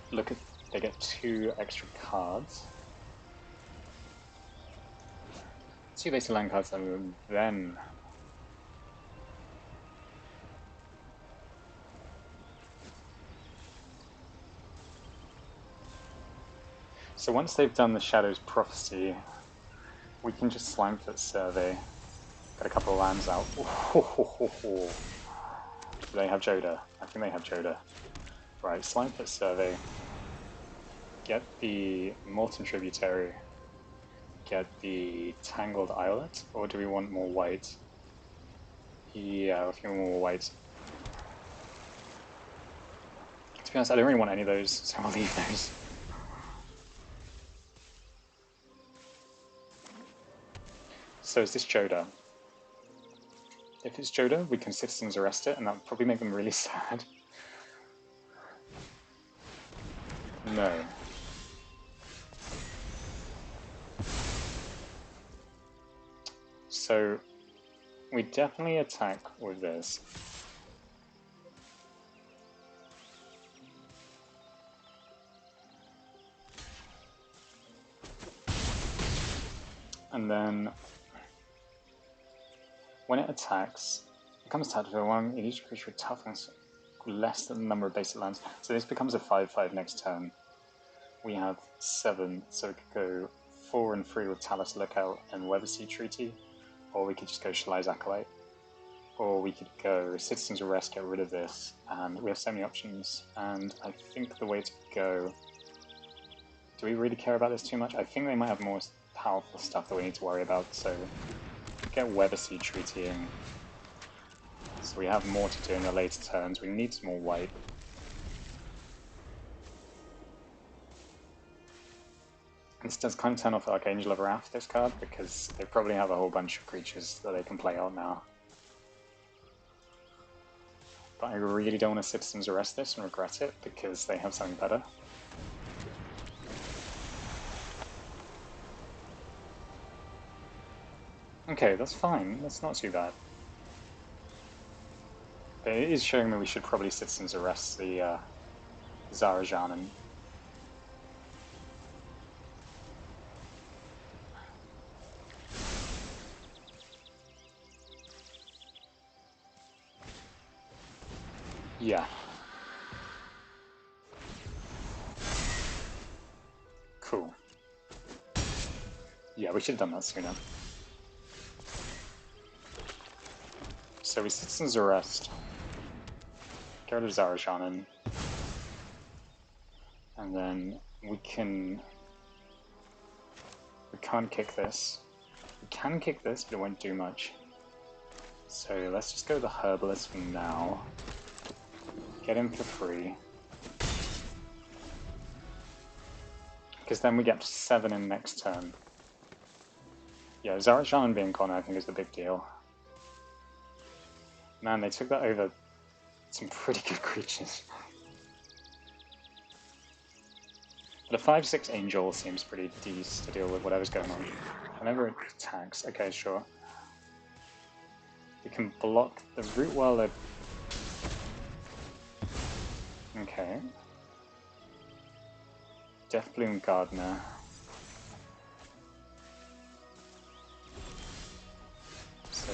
get 2 extra cards. 2 basic land cards, and then... So once they've done the Shadow's Prophecy, we can just Slime Pit Survey. Get a couple of lands out. Do they have Joda? I think they have Joda. Right, Slime Pit Survey. Get the Molten Tributary. Get the Tangled Islet. Or do we want more white? Yeah, if you want more white. To be honest, I don't really want any of those, so I'll leave those. So is this Joda? If it's Joda, we can Citizens Arrest it, and that would probably make them really sad. No. So, we definitely attack with this. And then, when it attacks, it becomes tactical one, each creature with toughness less than the number of basic lands. So this becomes a 5/5 next turn. We have 7, so we could go 4 and 3 with Talus Lookout and Weatherseed Treaty, or we could just go Shalai's Acolyte, or we could go Citizens Arrest, get rid of this, and we have so many options, and I think the way to go... Do we really care about this too much? I think they might have more powerful stuff that we need to worry about, so get Weatherseed Treaty in. So we have more to do in the later turns. We need some more white. This does kind of turn off Archangel of Wrath, this card, because they probably have a whole bunch of creatures that they can play out now. But I really don't want to Citizens Arrest this and regret it, because they have something better. Okay, that's fine. That's not too bad. But it is showing me we should probably Citizens Arrest the Zarajanan. Yeah. Cool. Yeah, we should have done that sooner. So we Citizens Arrest. Get rid of Zarajanan. And then we can... We can't kick this. We can kick this, but it won't do much. So let's just go the Herbalist for now. Get him for free. Because then we get 7 in next turn. Yeah, Zarajanan being gone I think is the big deal. Man, they took that over some pretty good creatures. But a 5/6 Angel seems pretty decent to deal with whatever's going on. Whenever it attacks, okay, sure. We can block the Root Whirler. Okay. Deathbloom Gardener. So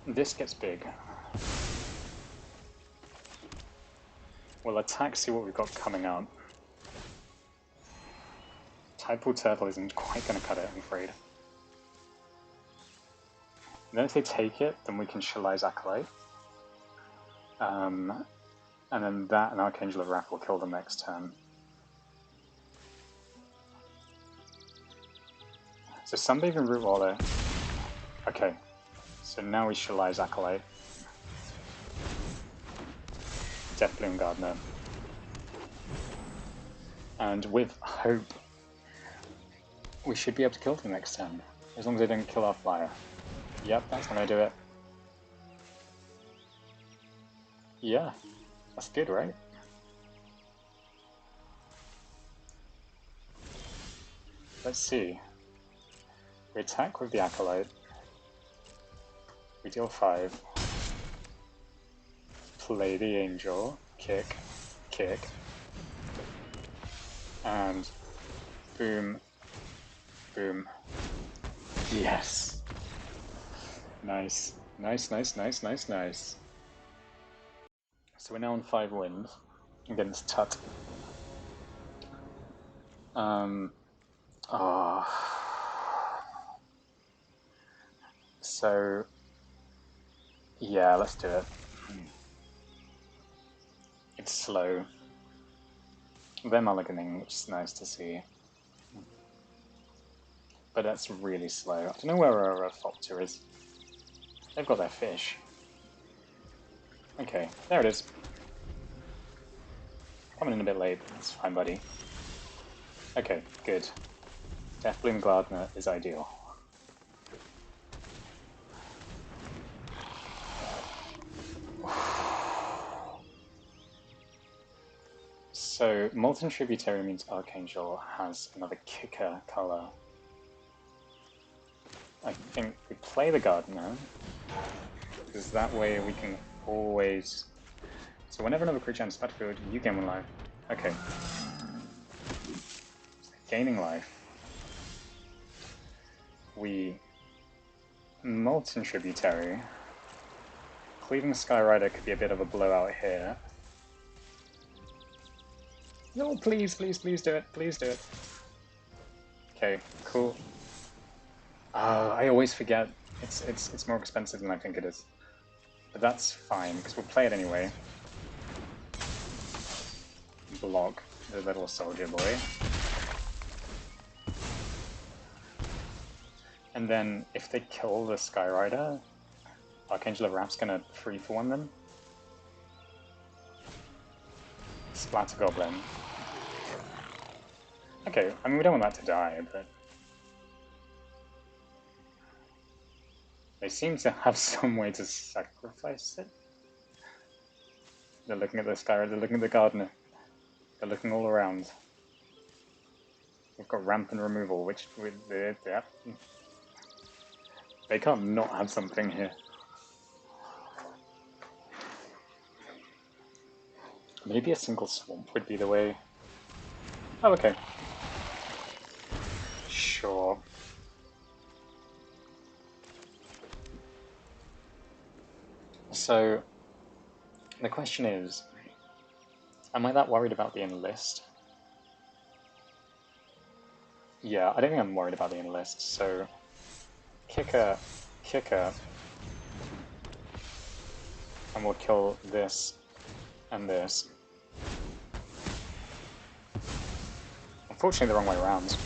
this gets big. We'll attack, see what we've got coming up. Tidepool Turtle isn't quite going to cut it, I'm afraid. And then if they take it, then we can Shalai's Acolyte. And then that and Archangel of Wrath will kill them next turn. So Sunbathe and Root Waller. Okay, so now we Shalai's Acolyte. Deathbloom Gardener. And with Hope, we should be able to kill them next turn, as long as they don't kill our flyer. Yep, that's gonna do it. Yeah, that's good, right? Let's see. We attack with the Acolyte. We deal 5. Play the Angel. Kick. Kick. And boom. Boom. Yes! Nice. Nice, nice, nice, nice, nice. So we're now on 5 wins against Tut. Oh. So, yeah, let's do it. It's slow. They're mulliganing, which is nice to see. But that's really slow. I don't know where our Thopter is. They've got their fish. Okay, there it is. Coming in a bit late. It's fine, buddy. Okay, good. Deathbloom Gardner is ideal. So, Molten Tributary means Archangel has another kicker color. I think we play the Gardener, because that way we can always... So whenever another creature enters the battlefield, you gain 1 life. Okay. So gaining life. We Molten Tributary. Cleaving Skyrider could be a bit of a blowout here. No, please, please, please do it. Please do it. Okay, cool. I always forget. It's more expensive than I think it is. But that's fine, because we'll play it anyway. Block the little soldier boy. And then, if they kill the Skyrider, Archangel of Wrath's gonna free for one them. Splatter Goblin. Okay, I mean we don't want that to die, but... They seem to have some way to sacrifice it. They're looking at the Skyrider, they're looking at the Gardener. They're looking all around. We've got Rampant Removal, which... yeah. They can't not have something here. Maybe a single Swamp would be the way. Oh, okay. Sure. So, the question is, am I that worried about the Enlist? Yeah, I don't think I'm worried about the Enlist, so... Kicker, kicker, and we'll kill this and this. Unfortunately, the wrong way around.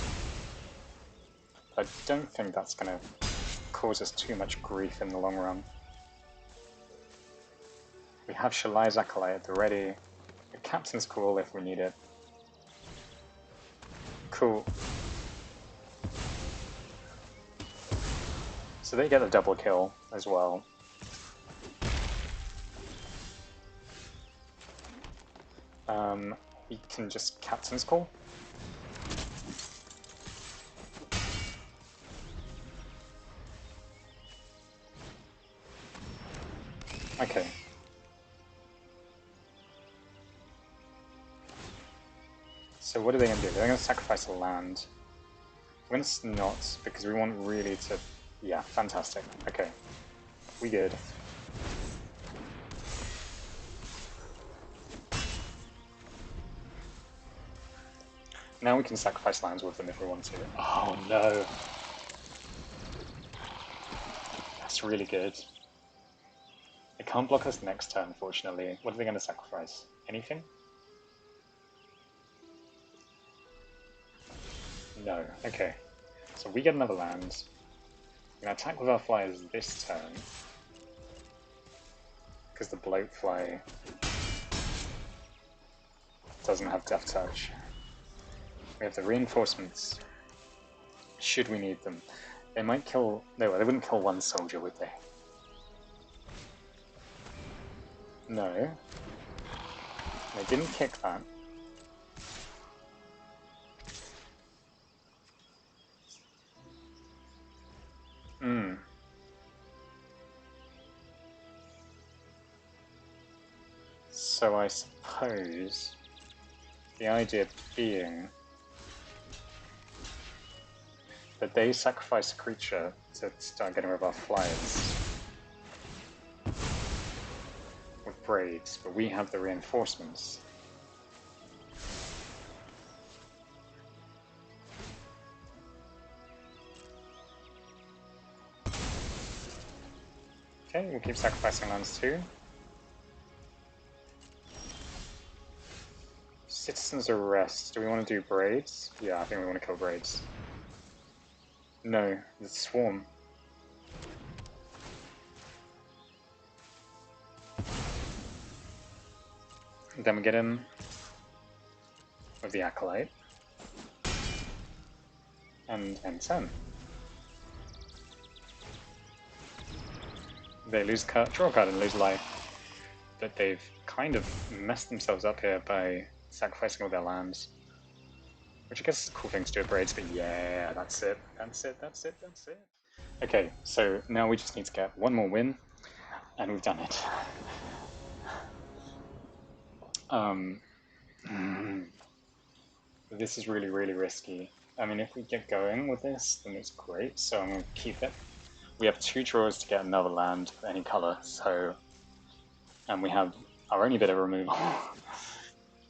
I don't think that's going to cause us too much grief in the long run. We have Shalai's Acolyte at the ready. The Captain's cool if we need it. Cool. So they get a double kill as well. We can just Captain's Call. Okay. So what are they going to do? They're going to sacrifice a land. We're going to Snot, because we want really to... Yeah, fantastic. Okay. We good. Now we can sacrifice lands with them if we want to. Oh no! That's really good. They can't block us next turn, fortunately. What are they going to sacrifice? Anything? No. Okay. So we get another land. We're going to attack with our flyers this turn. Because the Bloatfly doesn't have Death Touch. We have the reinforcements. Should we need them? They might kill... No, they wouldn't kill one soldier, would they? No. They didn't kick that. Hmm. So I suppose the idea being that they sacrifice a creature to start getting rid of our flyers with Braids, but we have the reinforcements. Okay, we'll keep sacrificing lands too. Citizen's Arrest. Do we want to do Braids? Yeah, I think we want to kill Braids. No, the Swarm. Then we get him with the Acolyte. And N10. They lose draw a card and lose life. But they've kind of messed themselves up here by sacrificing all their lands. Which I guess is a cool thing to do with Braids, but yeah, that's it. That's it, that's it, that's it. Okay, so now we just need to get one more win, and we've done it. This is really, really risky. I mean, if we get going with this, then it's great, so I'm going to keep it. We have 2 draws to get another land of any colour, so... And we have our only bit of removal.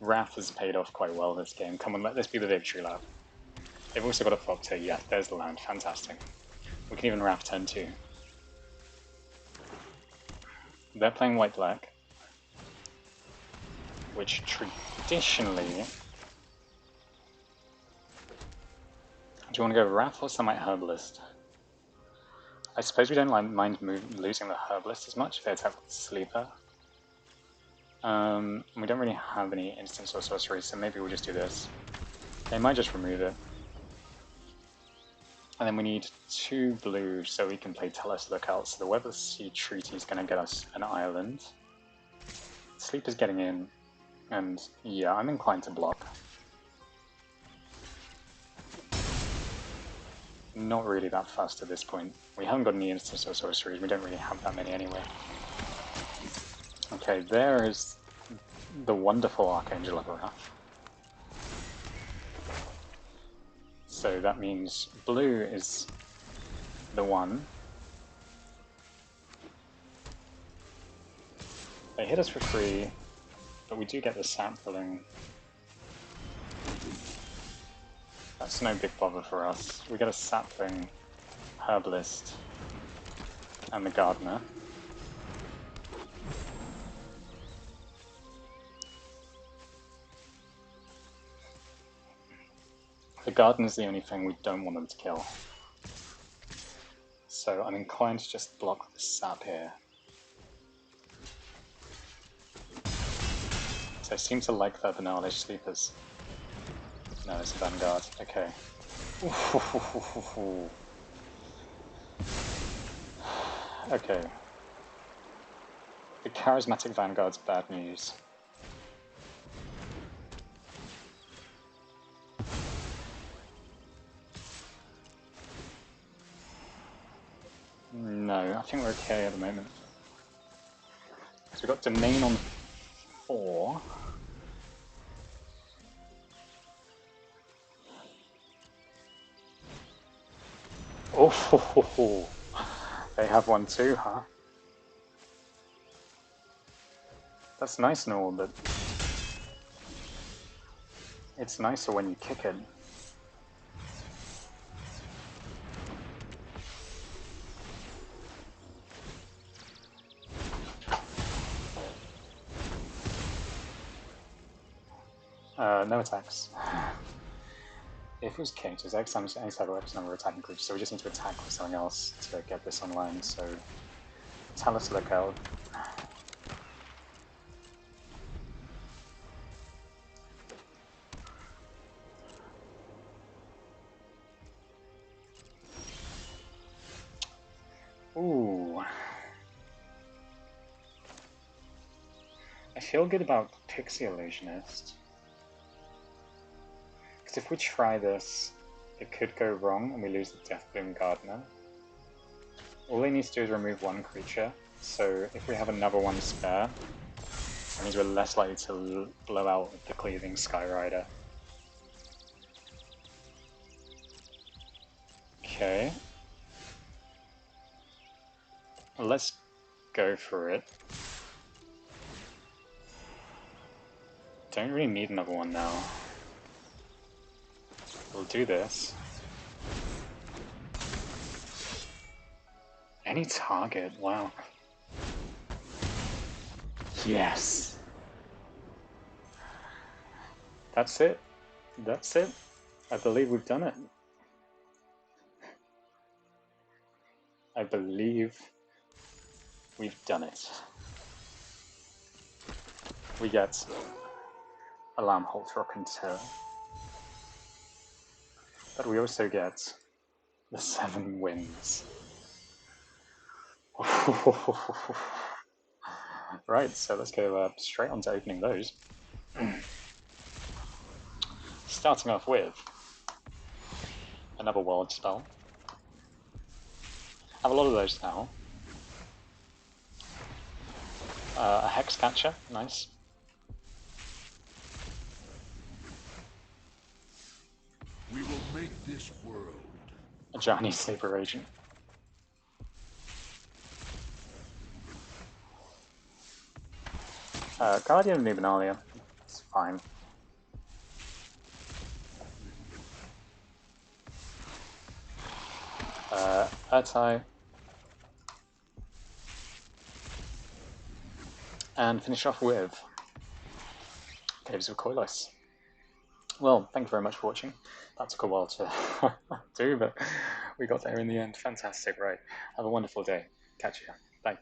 Wrath has paid off quite well this game. Come on, let this be the victory lap. They've also got a Thopter. Yeah, there's the land. Fantastic. We can even Wrath turn 2. They're playing white-black, which traditionally... Do you want to go Wrath or Simic Herbalist? I suppose we don't mind losing the Herbalist as much if they attack with the Sleeper. We don't really have any instants or sorceries, so maybe we'll just do this. They might just remove it. And then we need 2 blue so we can play Tell Us Lookout. So the Weather Sea Treaty is going to get us an island. Sleeper's getting in, and yeah, I'm inclined to block. Not really that fast at this point. We haven't got any instants or sorceries, we don't really have that many anyway. Okay, there is the wonderful Archangel of Wrath. So that means blue is the one. They hit us for free, but we do get the sampling. That's no big bother for us. We get a sapling, Herbalist, and the Gardener. The Gardener's the only thing we don't want them to kill. So I'm inclined to just block the sap here. So I seem to like the Banalish Sleepers. No, it's a Vanguard. Okay. Okay. The Charismatic Vanguard's bad news. No, I think we're okay at the moment. So we've got Domain on 4. Oh, they have one too, huh? That's nice and all, but it's nicer when you kick it. No attacks. If it was kicked, it's X times any type of X number of attacking creatures, so we just need to attack with something else to get this online, so... Tell us Lookout. Ooh. I feel good about Pixie Illusionist. Because if we try this, it could go wrong and we lose the Deathbloom Gardener. All they need to do is remove one creature, so if we have another one spare, that means we're less likely to blow out the Cleaving Skyrider. Okay. Let's go for it. Don't really need another one now. We'll do this. Any target, wow. Yes! That's it. That's it. I believe we've done it. I believe we've done it. We get Alarm Halt Rock and Terror. But we also get the 7 wins. Right, so let's go straight on to opening those. Starting off with another Wild spell. I have a lot of those now. A Hex Catcher, nice. We will make this world. A Johnny Sleeper Agent. Guardian of Dominaria, it's fine. Ertai. And finish off with Caves of Koilos. Well, thank you very much for watching. That took a while to do, but we got there in the end. Fantastic, right. Have a wonderful day. Catch you. Bye.